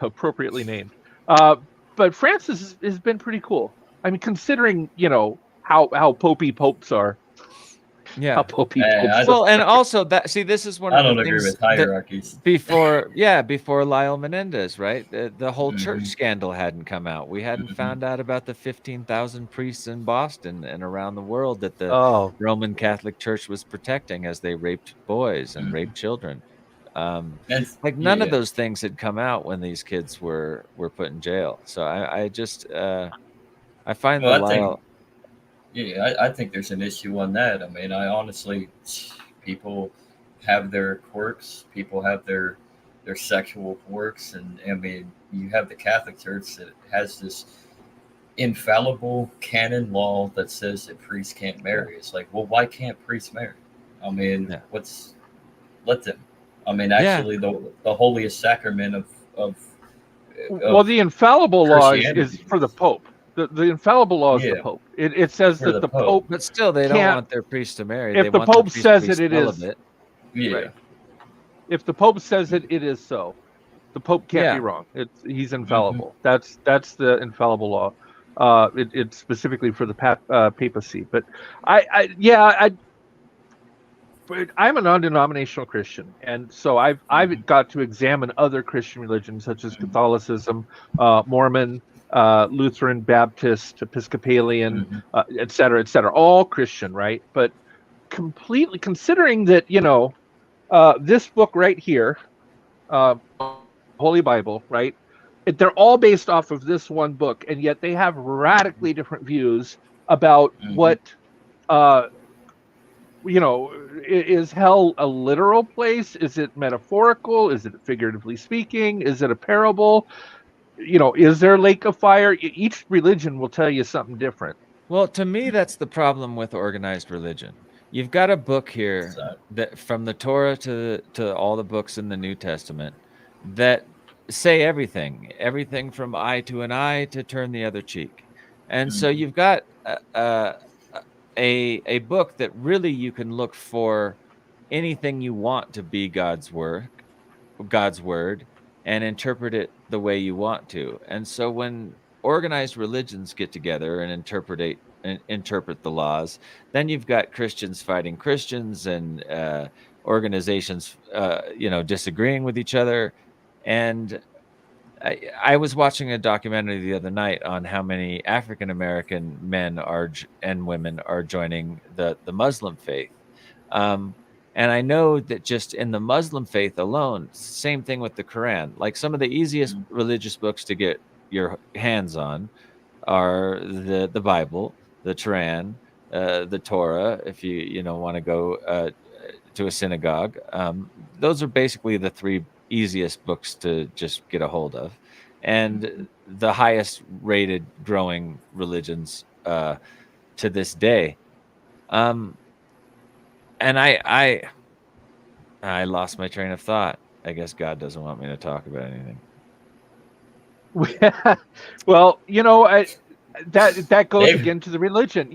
appropriately named. But Francis has been pretty cool. I mean, considering how popey popes are.
Yeah.
How popey
popes
well, and also this is one of the things. I don't
agree with hierarchies.
Before Lyle Menendez, right? The whole church scandal hadn't come out. We hadn't found out about the 15,000 priests in Boston and around the world that the Roman Catholic Church was protecting as they raped boys and raped children. Like none of those things had come out when these kids were put in jail. So I find Lyle.
Yeah, I think there's an issue on that. I mean, I honestly, people have their quirks, people have their sexual quirks, and I mean, you have the Catholic Church that has this infallible canon law that says that priests can't marry. It's like, well, why can't priests marry? I mean, let them. I mean, actually, the holiest sacrament of
well, the infallible law is for the Pope. The infallible law is the Pope. It says that the Pope,
but still they don't want their priest to marry.
If the Pope says it is.
Yeah.
Right. If the Pope says it is so. The Pope can't be wrong. He's infallible. That's the infallible law. It's specifically for the papacy. But I'm a non-denominational Christian, and so I've got to examine other Christian religions such as Catholicism, Mormon, Lutheran, Baptist, Episcopalian, et cetera, all Christian, right? But completely considering that, this book right here, Holy Bible, right? They're all based off of this one book, and yet they have radically different views about what, is hell a literal place? Is it metaphorical? Is it figuratively speaking? Is it a parable? Is there a lake of fire? Each religion will tell you something different.
Well, to me, that's the problem with organized religion. You've got a book here that from the Torah to all the books in the New Testament that say everything from eye to an eye to turn the other cheek. And so you've got a book that really you can look for anything you want to be God's word, and interpret it the way you want to. And so when organized religions get together and interpret the laws, then you've got Christians fighting Christians and organizations, disagreeing with each other. And I was watching a documentary the other night on how many African American men and women are joining the Muslim faith. And I know that just in the Muslim faith alone, same thing with the Quran. Like some of the easiest religious books to get your hands on are the Bible, the Quran, the Torah, if you want to go to a synagogue. Those are basically the three easiest books to just get a hold of, and the highest rated growing religions to this day. And I lost my train of thought. I guess God doesn't want me to talk about anything.
Well, that goes again to the religion.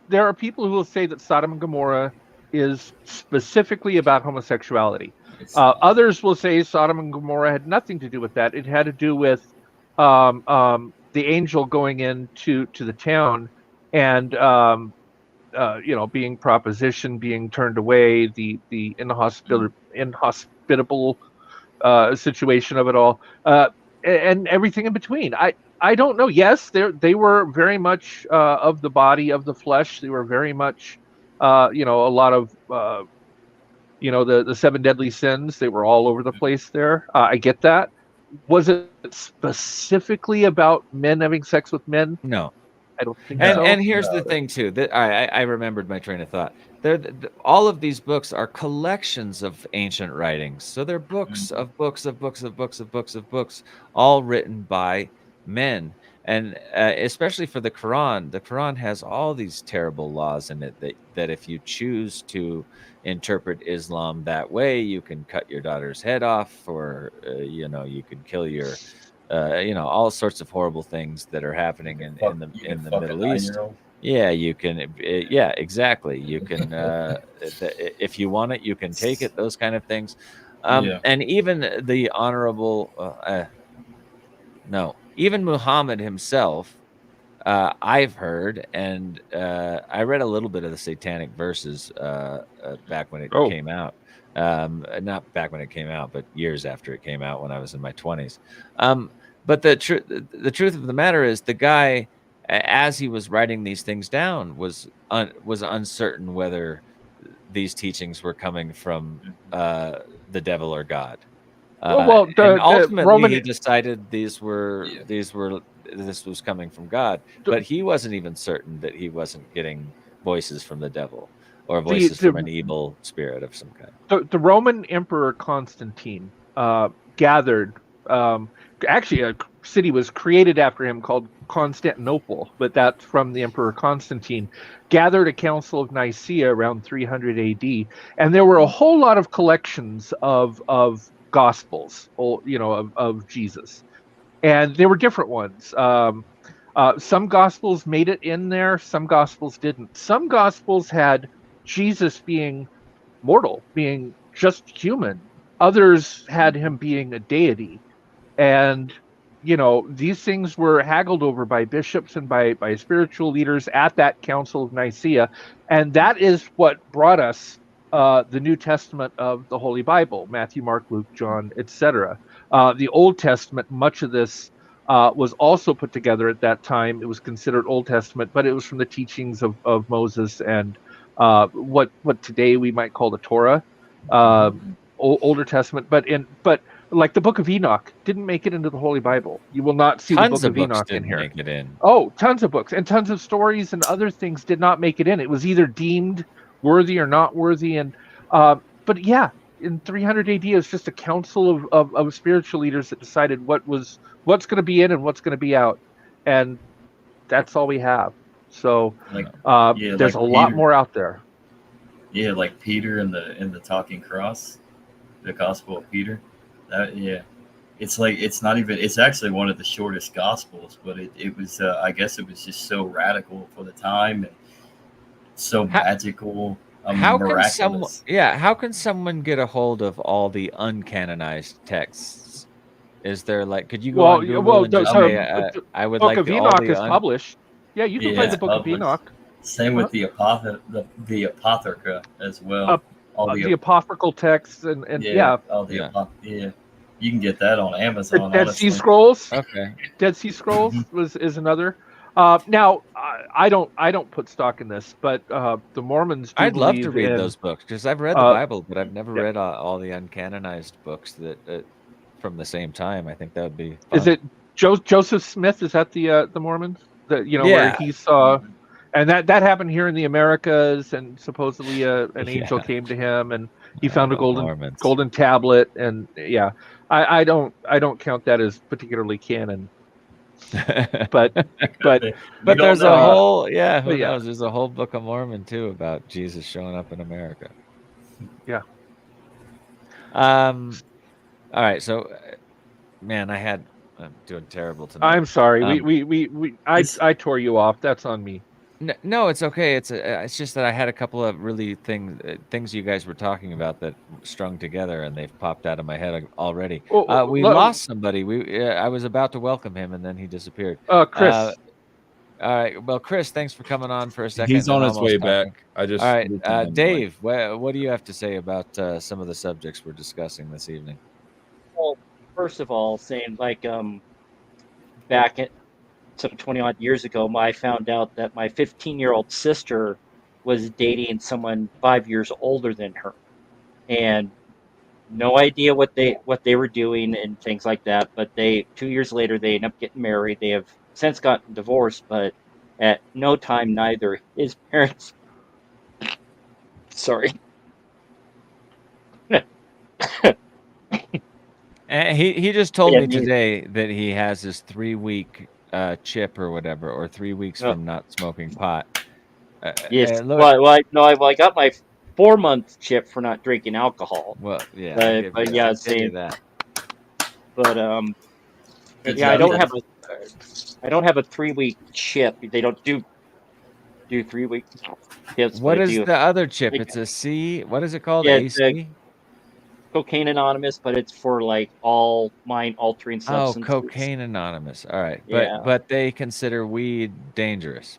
There are people who will say that Sodom and Gomorrah is specifically about homosexuality. Others will say Sodom and Gomorrah had nothing to do with that. It had to do with the angel going into the town and being propositioned, being turned away, the inhospitable situation of it all, and everything in between. I don't know. Yes, they were very much of the body of the flesh. They were very much, a lot of the 7 deadly sins, they were all over the place there. I get that. Was it specifically about men having sex with men?
No.
I don't think
And
so.
and here's the thing too, that I remembered my train of thought. All of these books are collections of ancient writings. So they're books of books of books of books of books of books, all written by men. And especially for the Quran has all these terrible laws in it that if you choose to interpret Islam that way, you can cut your daughter's head off, or you could kill your all sorts of horrible things that are happening in the Middle East. Yeah, you can. Yeah, exactly. You can, if you want it, you can take it. Those kind of things, and even the honorable, no, even Muhammad himself. I've heard, and I read a little bit of the Satanic Verses back when it came out. Not back when it came out, but years after it came out when I was in my 20s. But the truth of the matter is, the guy, as he was writing these things down, was uncertain whether these teachings were coming from the devil or God. And ultimately, he decided this was coming from God, but he wasn't even certain that he wasn't getting voices from the devil or voices from an evil spirit of some kind.
The Roman Emperor Constantine gathered. Actually, a city was created after him called Constantinople, but that's from the Emperor Constantine. Gathered a Council of Nicaea around 300 AD, and there were a whole lot of collections of Gospels, of Jesus, and there were different ones. Some Gospels made it in there, some Gospels didn't. Some Gospels had Jesus being mortal, being just human. Others had him being a deity. And, these things were haggled over by bishops and by spiritual leaders at that Council of Nicaea. And that is what brought us the New Testament of the Holy Bible, Matthew, Mark, Luke, John, etc. The Old Testament, much of this was also put together at that time. It was considered Old Testament, but it was from the teachings of Moses and what today we might call the Torah, Older Testament. But like the Book of Enoch didn't make it into the Holy Bible. You will not see the Book of Enoch in here.
Make it in.
Oh, tons of books and tons of stories and other things did not make it in. It was either deemed worthy or not worthy. And but yeah, in 300 AD, it's just a council of spiritual leaders that decided what's going to be in and what's going to be out, and that's all we have. So there's a lot more out there.
Yeah, like Peter in the Talking Cross, the Gospel of Peter. It's like it's actually one of the shortest Gospels, but it was I guess it was just so radical for the time and so magical.
How can someone get a hold of all the uncanonized texts? Is there could you go on Google and just say, I would like
the Enoch is published. Yeah, you can find the Book of Enoch.
Same with the Apocrypha as well.
The apocryphal texts and
you can get that on Amazon.
Dead Sea Scrolls.
Okay.
Dead Sea Scrolls is another. Now I don't put stock in this, but the Mormons.
I'd love to read those books because I've read the Bible, but I've never read all the uncanonized books that from the same time. I think that would be fun.
Is it Joseph Smith? Is that the Mormons? Where he saw. And that happened here in the Americas, and supposedly an angel came to him, and he found a golden tablet, and I don't count that as particularly canon. but
there's a whole who knows? There's a whole Book of Mormon too about Jesus showing up in America.
Yeah.
All right, so man, I'm doing terrible tonight.
I'm sorry. I tore you off. That's on me.
No, it's okay. It's just that I had a couple of really things you guys were talking about that strung together, and they've popped out of my head already. We lost somebody. I was about to welcome him, and then he disappeared.
Chris.
All right. Well, Chris, thanks for coming on for a second.
He's on his way back.
All right, Dave. What do you have to say about some of the subjects we're discussing this evening?
Well, first of all, saying back at some 20-odd years ago, I found out that my 15-year-old sister was dating someone 5 years older than her. and no idea what they were doing and things like that. But 2 years later they end up getting married. They have since gotten divorced, but at no time neither his parents. Sorry.
And he just told
Yeah,
me today that he has his 3-week chip or whatever, or 3 weeks from not smoking pot.
Yes.
Look,
I got my 4-month chip for not drinking alcohol.
well, yeah,
But yeah,
I'll give you
same.
that.
But yeah, I don't have a 3-week chip. They don't do 3-week chips.
What
but I
is
do.
the other chip?
Like,
It's a C. What is it called?
yeah, it's
AC?
Cocaine Anonymous, but it's for like all mind-altering
Oh,
substances.
Cocaine Anonymous. All right,
Yeah.
but they consider weed dangerous.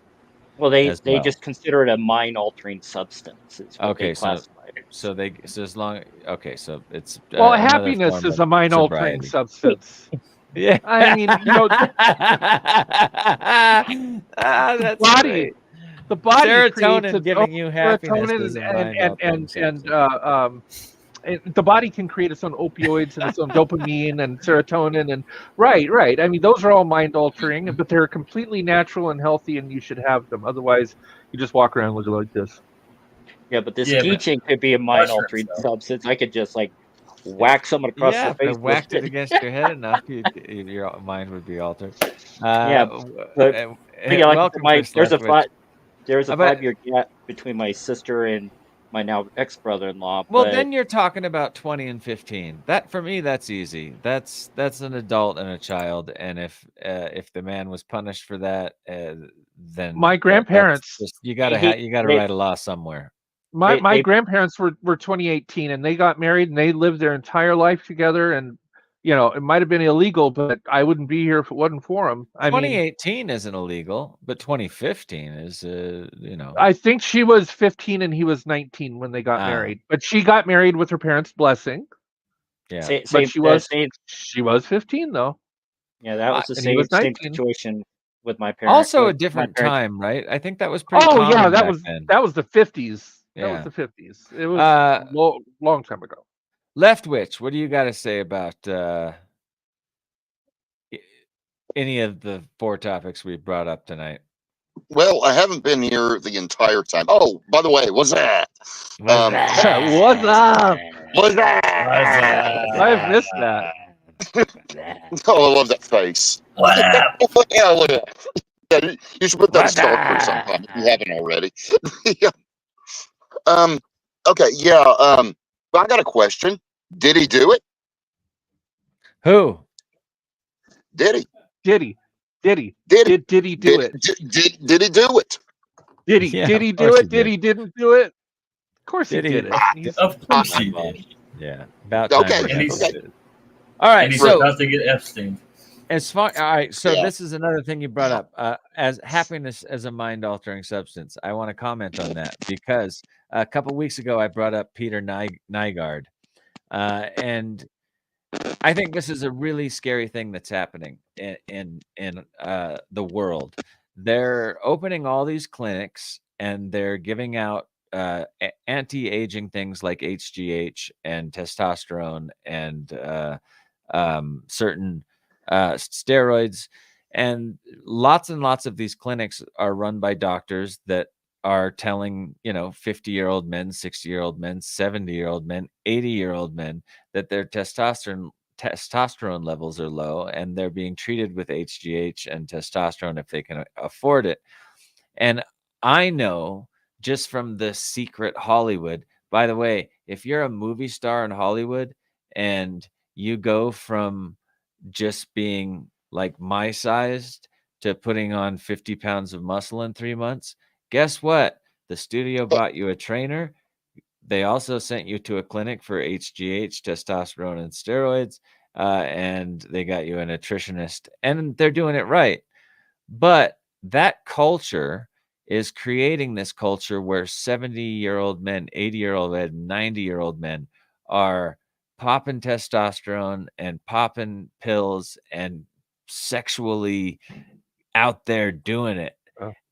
Well, they
as well.
just consider it a mind-altering substance. Is what they classify it.
So as long so it's
Well,
another
happiness
form
is
of
a mind-altering
sobriety.
substance.
Yeah,
I mean,
that's
body,
great.
the body
Serotonin
creates its
giving
own
you happiness
serotonin,
is a mind-altering substance.
the body can create its own opioids and its own dopamine and serotonin and right. I mean, those are all mind-altering, but they're completely natural and healthy, and you should have them. Otherwise, you just walk around looking like this.
Yeah, but this Ticin could be a mind-altering substance. I could just like whack someone across the face.
If I whacked it against your head enough, your mind would be altered.
Yeah, but yeah,
welcome,
there's a 5-year gap between my sister and my now ex-brother-in-law.
Well, then you're talking about 20 and 15. That for me, that's easy. That's an adult and a child, and if the man was punished for that, then
my grandparents,
you gotta write a law somewhere.
My grandparents were 2018, and they got married, and they lived their entire life together. And it might have been illegal, but I wouldn't be here if it wasn't for them.
2018 isn't illegal, but 2015 is.
I think she was 15 and he was 19 when they got married, but she got married with her parents' blessing.
Yeah,
but she was 15 though.
Yeah, that was the same situation with my parents.
Also a different time, right? I think that was pretty.
Oh yeah, that was
then.
That was the 50s.
Yeah.
That was the 50s. It was long time ago.
Left Witch, what do you got to say about any of the 4 topics we brought up tonight?
Well, I haven't been here the entire time. Oh, by the way, what's that?
What's up?
What's that?
I've missed that.
Oh, I love that face. Yeah, you should put that stalker sometime if you haven't already. Okay, yeah. I got a question. Did he do it?
Who?
Did he?
Did he do it?
Did he do it?
Did he do it? Did he didn't do it? Of course he did it.
Of course he did.
Yeah. About time.
Okay.
All right.
And he's
So
about to get Epstein.
As far, all right. So this is another thing you brought up, as happiness as a mind-altering substance. I want to comment on that because a couple weeks ago I brought up Peter Nygard, and I think this is a really scary thing that's happening in the world. They're opening all these clinics and they're giving out anti-aging things like HGH and testosterone and certain steroids, and lots of these clinics are run by doctors that are telling 50-year-old men, 60-year-old men, 70-year-old men, 80-year-old men that their testosterone levels are low and they're being treated with HGH and testosterone if they can afford it. And I know just from the secret Hollywood, by the way, if you're a movie star in Hollywood and you go from just being like my sized to putting on 50 pounds of muscle in 3 months, guess what? The studio bought you a trainer. They also sent you to a clinic for HGH, testosterone, and steroids, and they got you a nutritionist, and they're doing it right. But that culture is creating this culture where 70-year-old men, 80-year-old men, 90-year-old men are popping testosterone and popping pills and sexually out there doing it.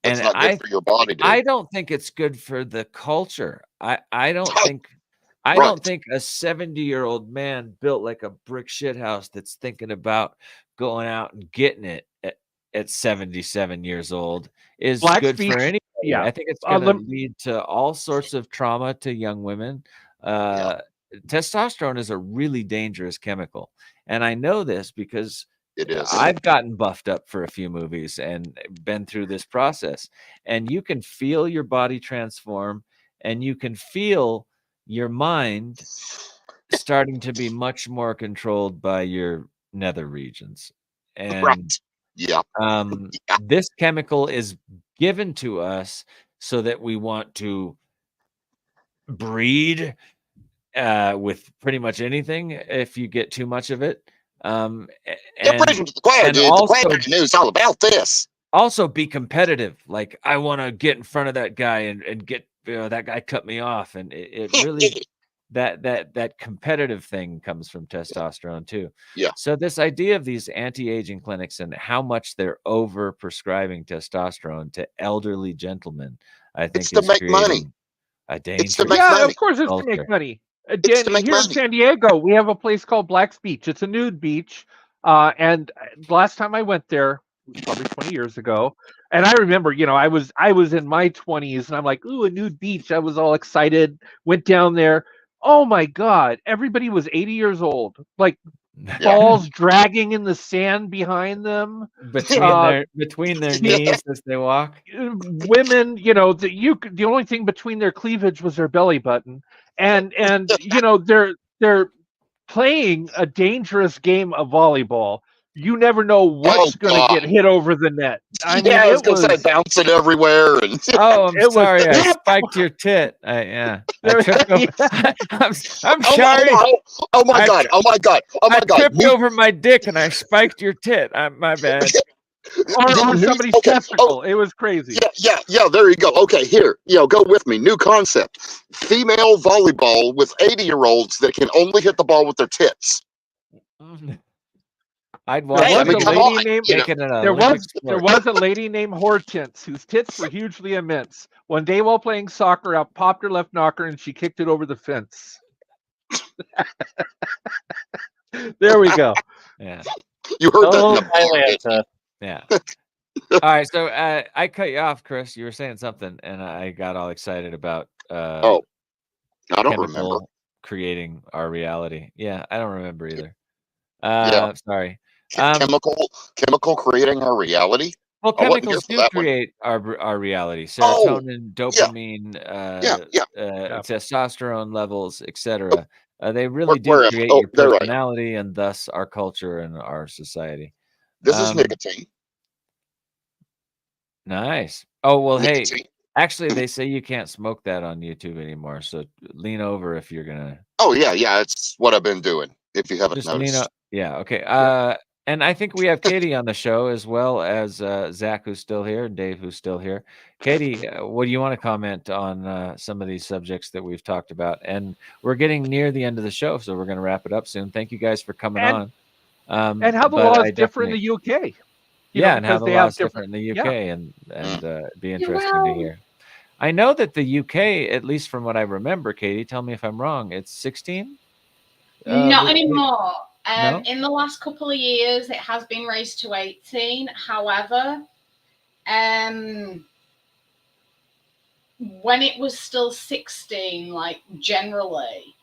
That's not good for your body, dude.
I don't think it's good for the culture. I don't think I
Right.
don't think a 70-year-old man built like a brick shithouse that's thinking about going out and getting it at 77 years old is
Black
good
speech.
for anybody.
Yeah.
I think it's going to
Lem-
lead to all sorts of trauma to young women. Testosterone is a really dangerous chemical. And I know this because
It is.
I've gotten buffed up for a few movies and been through this process. And you can feel your body transform, and you can feel your mind starting to be much more controlled by your nether regions. And
Right. Yeah. Yeah.
this chemical is given to us so that we want to breed with pretty much anything if you get too much of it.
Get Bridget to the choir,
and
dude.
also,
The choir news all about this.
Also be competitive. Like, I want to get in front of that guy and get, that guy cut me off. And it really, that competitive thing comes from testosterone too.
Yeah.
So this idea of these anti-aging clinics and how much they're over prescribing testosterone to elderly gentlemen, I think
It's to
is
make money.
creating a danger.
It's to make
Yeah,
money.
of course it's to
culture.
make money.
It's to make
Here in
money.
San Diego, we have a place called Black's Beach. It's a nude beach. And last time I went there, probably 20 years ago, and I remember, I was in my 20s, and I'm like, ooh, a nude beach. I was all excited. Went down there. Oh my God! Everybody was 80 years old, like balls dragging in the sand behind them.
between their knees as they walk.
Women, the only thing between their cleavage was their belly button, and they're playing a dangerous game of volleyball. You never know what's going to get hit over the net. I mean,
I was going to say bouncing everywhere. And
oh, I'm sorry, I spiked your tit. I tripped over. I'm sorry.
Oh my God!
I tripped over my dick and I spiked your tit. My bad.
or somebody's testicle. It was crazy.
Yeah. There you go. Okay, here, go with me. New concept: female volleyball with 80-year-olds that can only hit the ball with their tits.
I'd watch.
There
There
was a lady named Hortense whose tits were hugely immense. One day while playing soccer, out popped her left knocker and she kicked it over the fence. There we go.
Yeah.
You heard that.
Yeah. All right. So I cut you off, Chris. You were saying something, and I got all excited about.
I don't remember
creating our reality. Yeah, I don't remember either. Sorry.
Chemical creating our reality.
Well, chemicals do create our reality. Serotonin, dopamine, testosterone levels, etc. They really do create your personality and thus our culture and our society.
This is nicotine.
Nice. Oh, well,
nicotine.
Hey, actually, they say you can't smoke that on YouTube anymore. So lean over if you're going to.
Oh, yeah. It's what I've been doing, if you haven't noticed.
Yeah, okay. And I think we have Katie on the show, as well as Zach, who's still here, and Dave, who's still here. Katie, what do you want to comment on some of these subjects that we've talked about? And we're getting near the end of the show, so we're going to wrap it up soon. Thank you guys for coming on.
And how the law is different in the UK.
And how the law is different in the UK, and be interesting to hear. I know that the UK, at least from what I remember, Katie, tell me if I'm wrong, it's 16?
Not anymore.
No?
In the last couple of years, it has been raised to 18. However, when it was still 16, like generally,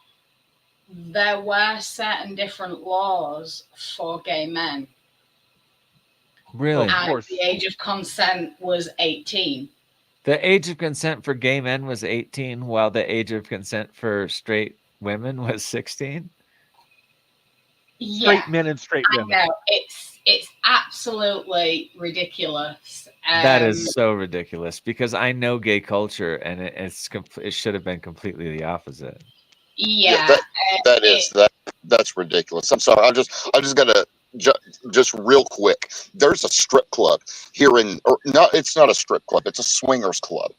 there were certain different laws for gay men.
Really?
And the age of consent was 18.
The age of consent for gay men was 18, while the age of consent for straight women was 16?
Straight men and straight women.
I know. It's absolutely ridiculous.
That is so ridiculous, because I know gay culture, and it should have been completely the opposite.
Yeah,
that's ridiculous. I'm sorry. I just gotta just real quick. There's a strip club here it's not a strip club. It's a swingers club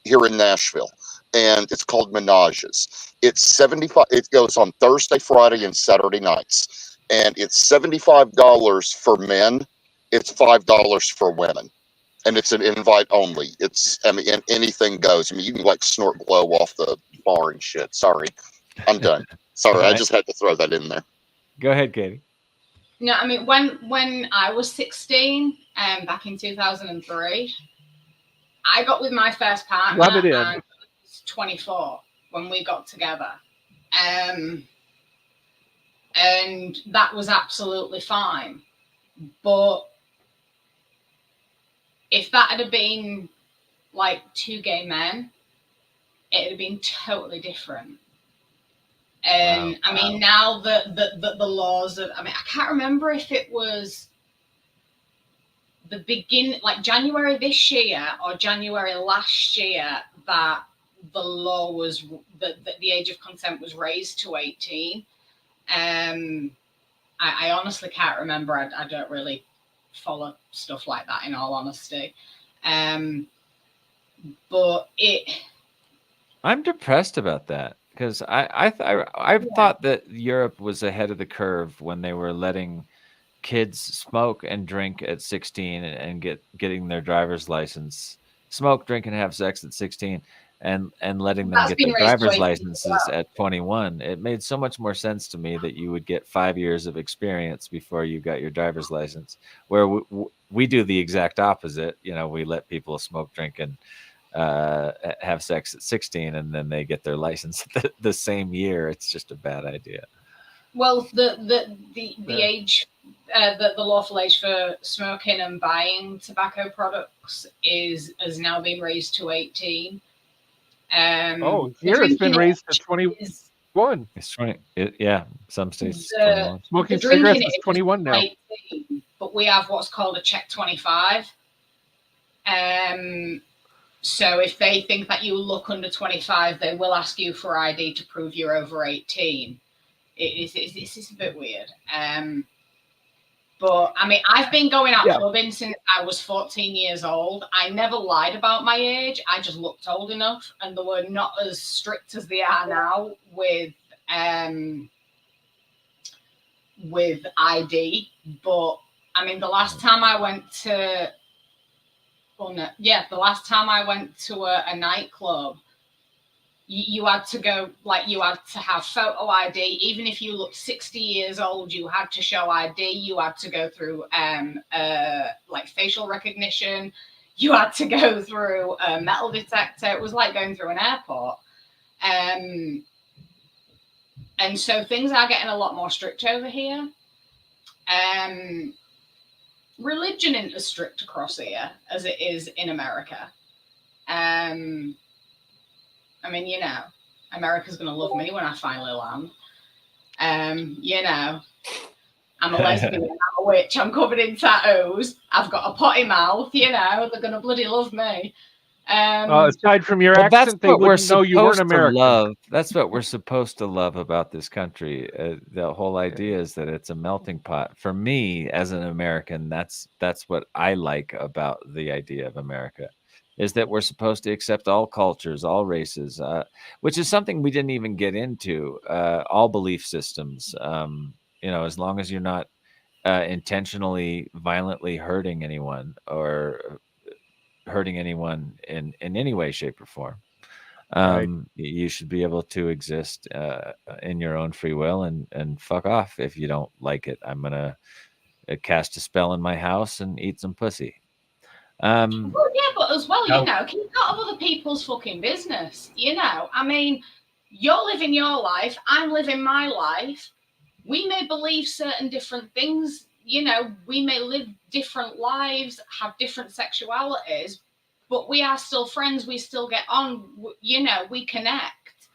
here in Nashville, and it's called Menages. It's $75. It goes on Thursday, Friday, and Saturday nights, and it's $75 for men. It's $5 for women, and it's an invite only. And anything goes. I mean, you can like snort blow off the bar and shit. Sorry. I'm done. Sorry, I just had to throw that in there.
Go ahead, Katie.
No, I mean, when I was 16, back in 2003, I got with my first partner,
Rub it in.
and I was 24 when we got together. And that was absolutely fine. But if that had been like two gay men, it'd have been totally different. And
Wow.
I mean, now the laws of, I mean, I can't remember if it was the beginning, like January this year or January last year, that the law was, that the age of consent was raised to 18. I honestly can't remember. I don't really follow stuff like that, in all honesty. But
I'm depressed about that, because I thought that Europe was ahead of the curve when they were letting kids smoke and drink at 16 and getting their driver's license, smoke, drink, and have sex at 16, and letting them get their driver's licenses at 21. It made so much more sense to me that you would get 5 years of experience before you got your driver's license, where we do the exact opposite. You know, we let people smoke, drink, and have sex at 16, and then they get their license the same year. It's just a bad idea.
Well, the age, the lawful age for smoking and buying tobacco products has now been raised to 18.
Here it's been raised to 21.
It's 20. Yeah, some states 21.
Smoking cigarettes is 21 now.
18, but we have what's called a check 25. So if they think that you look under 25, they will ask you for ID to prove you're over 18. It's a bit weird. But I mean, I've been going out clubbing since I was 14 years old. I never lied about my age. I just looked old enough, and they were not as strict as they are now with ID. But I mean, the last time I went to, the last time I went to a nightclub, you had to go, like, you had to have photo ID. Even if you looked 60 years old, you had to show ID. You had to go through like facial recognition. You had to go through a metal detector. It was like going through an airport. And so things are getting a lot more strict over here. Religion isn't as strict across here as it is in America. I mean, you know, America's going to love me when I finally land. You know, I'm a lesbian, I'm a witch, I'm covered in tattoos, I've got a potty mouth, you know, they're going to bloody love me.
Aside from your accent, they wouldn't know you weren't American.
That's what we're supposed to love about this country. The whole idea is that it's a melting pot. For me, as an American, that's what I like about the idea of America, is that we're supposed to accept all cultures, all races, which is something we didn't even get into, all belief systems. You know, as long as you're not intentionally, violently hurting anyone or hurting anyone in any way, shape, or form, you should be able to exist in your own free will, and fuck off if you don't like it. I'm gonna cast a spell in my house and eat some pussy.
Well, yeah, but as well, you know, keep out of other people's fucking business. You know, I mean, you're living your life, I'm living my life. We may believe certain different things. You know, we may live different lives, have different sexualities, but we are still friends. We still get on. You know, we connect,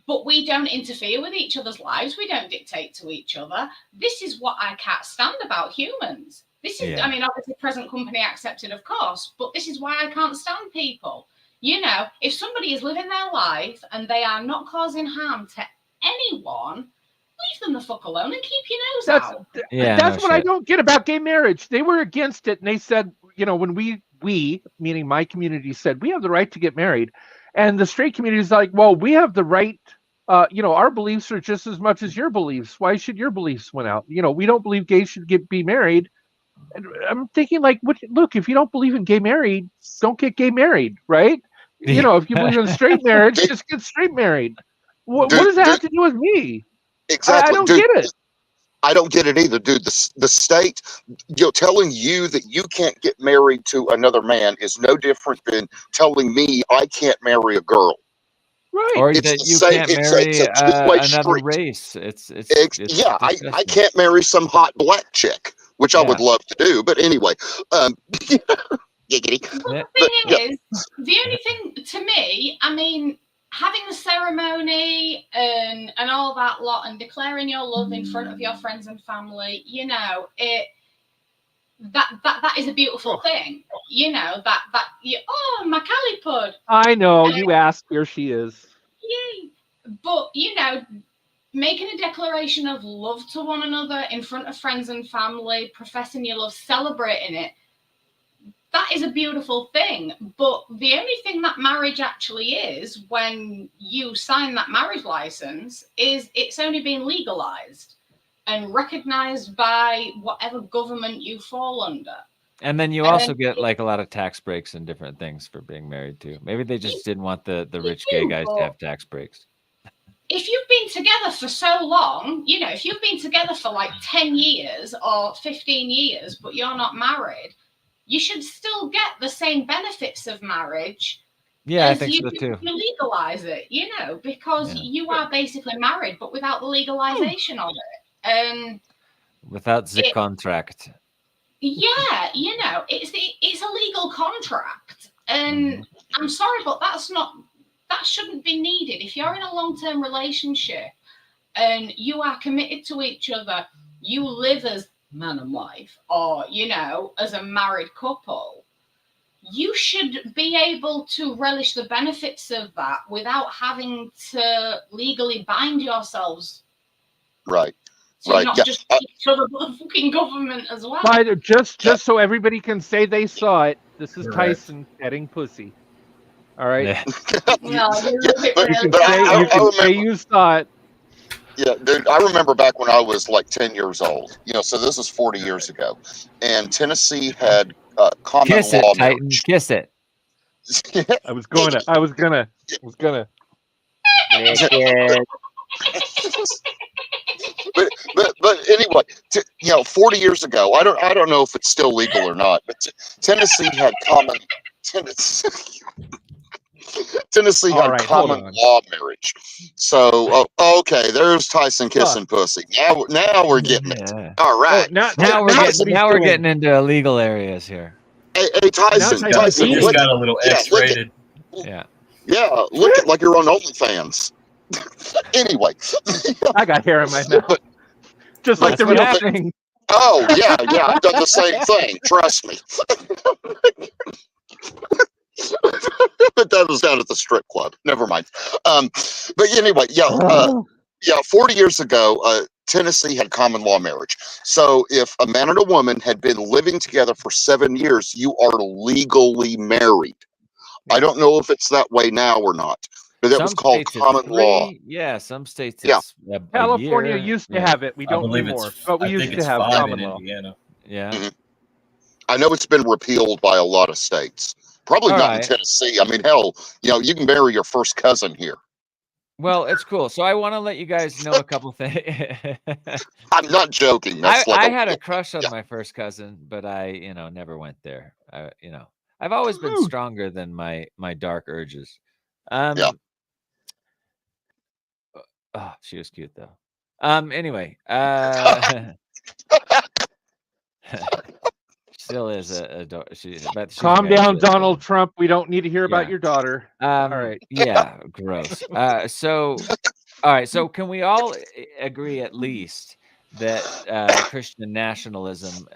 but we don't interfere with each other's lives. We don't dictate to each other. This is what I can't stand about humans. This is, I mean, obviously present company accepted, of course, but this is why I can't stand people. You know, if somebody is living their life and they are not causing harm to anyone, leave them the fuck alone and keep your nose out.
That's what I don't get about gay marriage. They were against it, and they said, you know, when we, meaning my community, said we have the right to get married, and the straight community is like, well, we have the right. You know, our beliefs are just as much as your beliefs. Why should your beliefs win out? You know, we don't believe gays should be married. And I'm thinking, like, look, if you don't believe in gay married, don't get gay married, right? You know, if you believe in straight marriage, just get straight married. What does that have to do with me?
Exactly.
I don't
Dude,
get it.
I don't get it either, dude. The state, telling you that you can't get married to another man is no different than telling me I can't marry a girl.
Right.
Or
It's
that
the
you
same.
can't
It's
marry
a two-way
another
street.
race. It's
Yeah, I
disgusting.
can't marry some hot black chick, which I would
Yeah.
love to do. But anyway, giggity.
But
Yeah.
the thing is, the only thing to me, I mean, having the ceremony and all that lot, and declaring your love in front of your friends and family, you know, that is a beautiful thing. You know, oh, my Calipud.
I know you asked. Here she is.
Yay. But you know, making a declaration of love to one another in front of friends and family, professing your love, celebrating it, that is a beautiful thing. But the only thing that marriage actually is, when you sign that marriage license, is it's only been legalized and recognized by whatever government you fall under.
And then you also get like a lot of tax breaks and different things for being married too. Maybe they just didn't want the rich gay guys to have tax breaks.
If you've been together for so long, you know, if you've been together for like 10 years or 15 years, but you're not married, you should still get the same benefits of marriage.
Yeah, I think so too.
You legalize it, you know, because you are basically married, but without the legalization of it. And
without the contract.
Yeah, you know, it's a legal contract. And I'm sorry, but that shouldn't be needed. If you're in a long-term relationship and you are committed to each other, you live as man and wife, or, you know, as a married couple, you should be able to relish the benefits of that without having to legally bind yourselves.
Right.
So
right.
not just each other, but the fucking government as well.
But just so everybody can say they saw it, this is Tyson petting pussy. All right.
Yeah.
You can say you saw it.
Yeah, dude, I remember back when I was like 10 years old. You know, so this is 40 years ago, and Tennessee had common
Kiss
law
it, Titan.
marriage.
Kiss it.
I was gonna.
But anyway, you know, 40 years ago, I don't know if it's still legal or not, but Tennessee had common common law marriage. So okay, there's Tyson kissing pussy. Now we're getting it. All right.
Now we're getting into illegal areas here.
Hey Tyson,
you just got a little X-rated.
Yeah, look at like you're on OnlyFans. Anyway,
I got hair in my mouth, just like the real thing.
Oh yeah, I've done the same thing. Trust me. But that was down at the strip club. Never mind. But anyway, 40 years ago, Tennessee had common law marriage. So if a man and a woman had been living together for 7 years, you are legally married. I don't know if it's that way now or not, but that was called common law.
Yeah, some states.
California used to have it. We don't anymore, but we used to have common law.
Yeah.
Mm-hmm. I know it's been repealed by a lot of states. Probably not in Tennessee. I mean, hell, you know, you can marry your first cousin here.
Well, it's cool. So I want to let you guys know a couple things.
I'm not joking. That's
I had a crush on my first cousin, but I, never went there. I've always been stronger than my dark urges. Oh, she was cute though. Anyway, still is
calm down, Donald Trump. We don't need to hear about your daughter. All right.
Yeah, gross. So all right. So can we all agree at least that Christian nationalism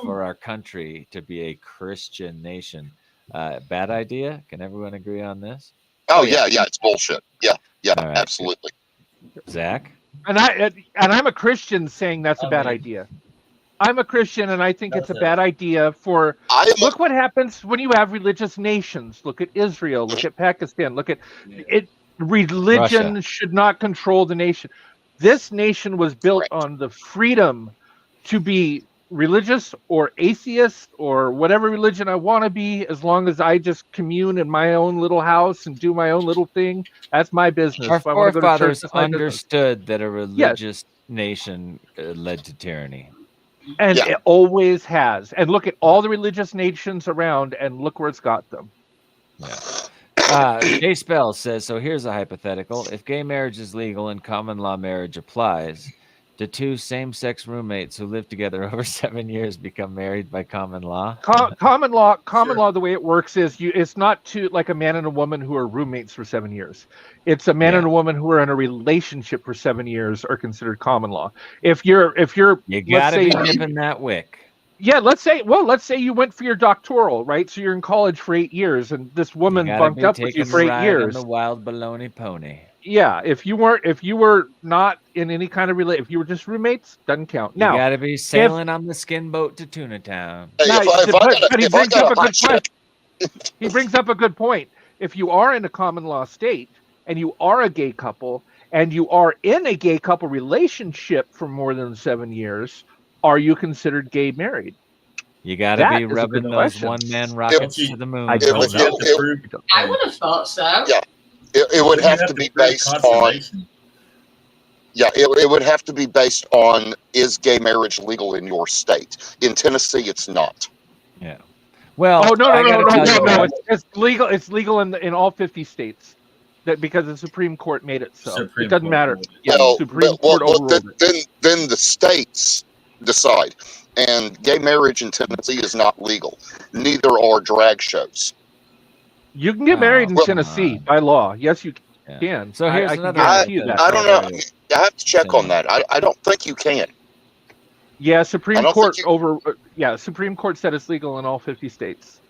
for our country to be a Christian nation, bad idea? Can everyone agree on this?
Oh yeah, it's bullshit. Yeah, right. Absolutely.
Zach?
And I'm a Christian saying that's a bad idea. I'm a Christian, and I think it's a bad idea look what happens when you have religious nations. Look at Israel. Look at Pakistan. Look at it. Religion should not control the nation. This nation was built on the freedom to be religious or atheist or whatever religion I want to be, as long as I just commune in my own little house and do my own little thing. That's my business.
Our
If I want to go to church,
forefathers
that's my business.
understood that a
Yes,
religious nation led to tyranny.
and
Yeah.
it always has. And look at all the religious nations around, and look where it's got them.
Yeah. Jay Spell says, so here's a hypothetical. If gay marriage is legal and common law marriage applies, do two same-sex roommates who live together over 7 years become married by common law?
Common law. The way it works is it's not two, like a man and a woman who are roommates for 7 years. It's a man and a woman who are in a relationship for 7 years are considered common law. If you're
you gotta be dipping that wick.
Yeah, let's say you went for your doctoral, right? So you're in college for 8 years, and this woman bunked up with you for 8 years.
On the wild baloney pony.
Yeah, if you were not in any kind of if you were just roommates, doesn't count. Now
you gotta be sailing on the skin boat to Tuna Town.
Hey,
he brings up a good point. If you are in a common law state and you are a gay couple and you are in a gay couple relationship for more than 7 years, are you considered gay married?
You got to be rubbing those one-man rockets to the moon.
I would have thought so.
Yeah, it would have to be based on. Yeah, it would have to be based on, is gay marriage legal in your state? In Tennessee, it's not.
Yeah. Well,
no. It's legal. It's legal in all 50 states. That because the Supreme Court made it so. It doesn't matter. Yeah, Supreme Court overruled it.
Then the states decide. And gay marriage in Tennessee is not legal. Neither are drag shows.
You can get married in Tennessee by law. Yes, you can.
So here's another.
I don't know. I have to check on that. I don't think you can.
Yeah, Supreme Court Supreme Court said it's legal in all 50 states.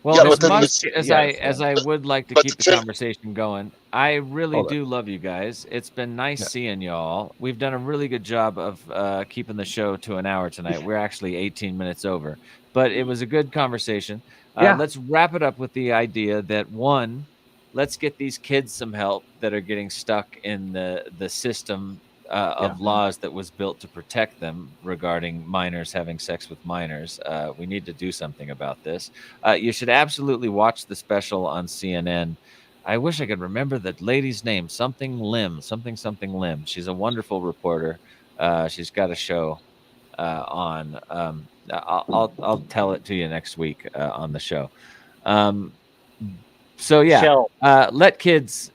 Well, as much as I would like to keep the conversation going, I really do love you guys. It's been nice seeing y'all. We've done a really good job of keeping the show to an hour tonight. We're actually 18 minutes over, but it was a good conversation. Let's wrap it up with the idea that, one, let's get these kids some help that are getting stuck in the system of laws that was built to protect them regarding minors having sex with minors. We need to do something about this. You should absolutely watch the special on CNN. I wish I could remember the lady's name, something Lim. She's a wonderful reporter. She's got a show on. I'll tell it to you next week on the show. Let kids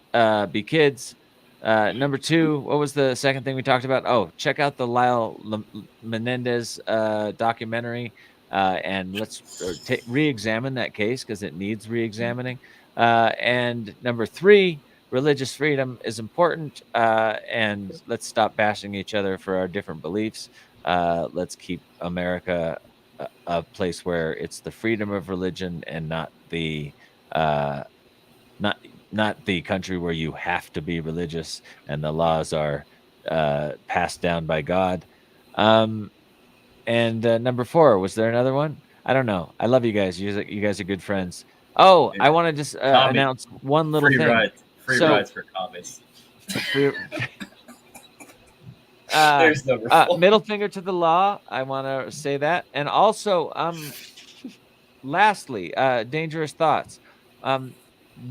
be kids. Number two, what was the second thing we talked about? Oh, check out the Lyle Menendez documentary, and let's re-examine that case because it needs re-examining. And number three, religious freedom is important, and let's stop bashing each other for our different beliefs. Let's keep America a place where it's the freedom of religion and not the not the country where you have to be religious and the laws are passed down by God. And number four, was there another one? I don't know. I love you guys. You guys are good friends. Oh, I want to just announce one little thing.
Free rides for commies.
There's no middle finger to the law. I want to say that. And also, lastly, dangerous thoughts.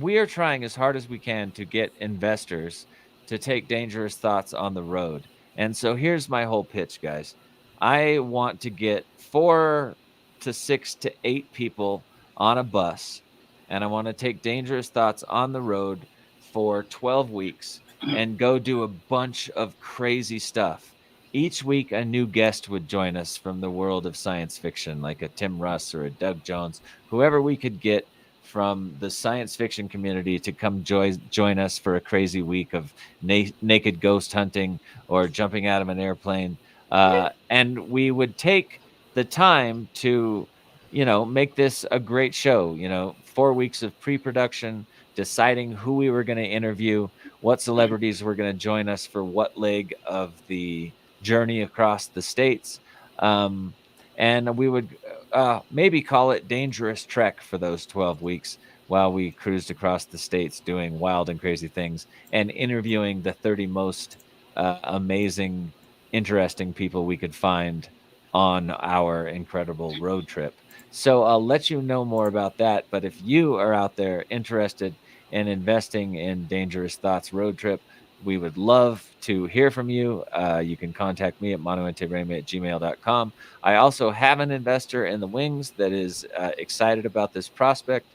We are trying as hard as we can to get investors to take dangerous thoughts on the road. And so here's my whole pitch, guys. I want to get 4 to 6 to 8 people on a bus, and I want to take dangerous thoughts on the road for 12 weeks and go do a bunch of crazy stuff. Each week, a new guest would join us from the world of science fiction, like a Tim Russ or a Doug Jones, whoever we could get from the science fiction community to come join us for a crazy week of naked ghost hunting or jumping out of an airplane. And we would take the time to, make this a great show, 4 weeks of pre-production, deciding who we were going to interview, what celebrities were going to join us for what leg of the journey across the states. And we would maybe call it Dangerous Trek for those 12 weeks while we cruised across the states doing wild and crazy things and interviewing the 30 most amazing, interesting people we could find on our incredible road trip. So I'll let you know more about that. But if you are out there interested in investing in Dangerous Thoughts Road Trip, we would love to hear from you. You can contact me at manuentereme@gmail.com. I also have an investor in the wings that is excited about this prospect.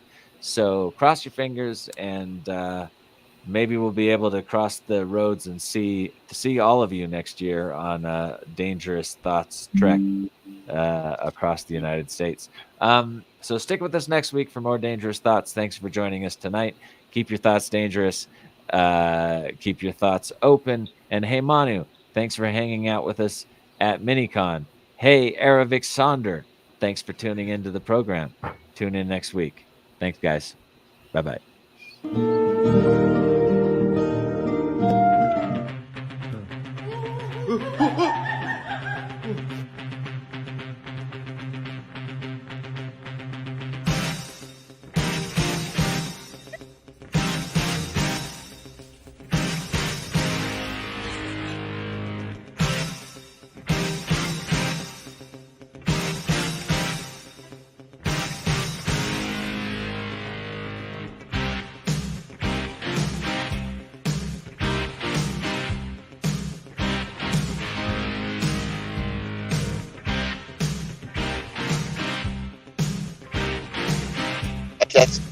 So cross your fingers, and maybe we'll be able to cross the roads and see all of you next year on a Dangerous Thoughts trek across the United States. So stick with us next week for more Dangerous Thoughts. Thanks for joining us tonight. Keep your thoughts dangerous. Keep your thoughts open. And hey, Manu, thanks for hanging out with us at Minicon. Hey, Aravic Sonder, thanks for tuning into the program. Tune in next week. Thanks, guys. Bye-bye.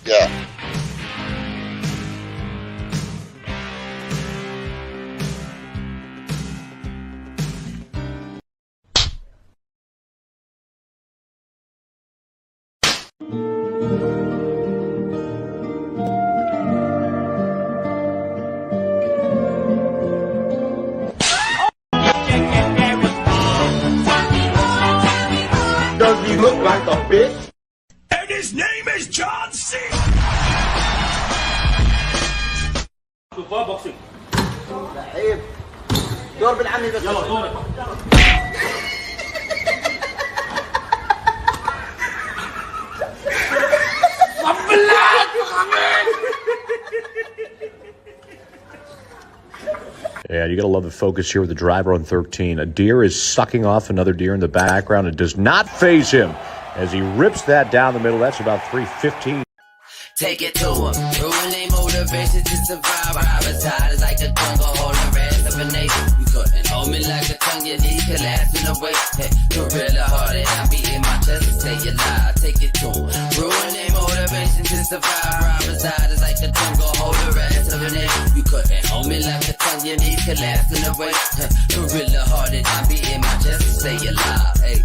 Yeah.
Does he look like a bitch? And his name is John C. بوكسينج عيب دور بالعمي بس يلا دورك صب الله
Yeah, you gotta love the focus here with the driver on 13. A deer is sucking off another deer in the background. It does not faze him as he rips that down the middle. That's about 315.
Take it to him. Ruining motivation to survive. Private side is like the jungle, hold the rest of a nation. You couldn't hold me like a tongue, your knee collapse in the way. Hey, gorilla hearted, I be in my chest and say you lie. Take it to him. Ruining motivation to survive. Private side is like the jungle, hold the rest of a nation. You couldn't hold me like a tongue, your knee collapse in the way. Hey, gorilla hearted, I be in my chest and say you lie. Hey.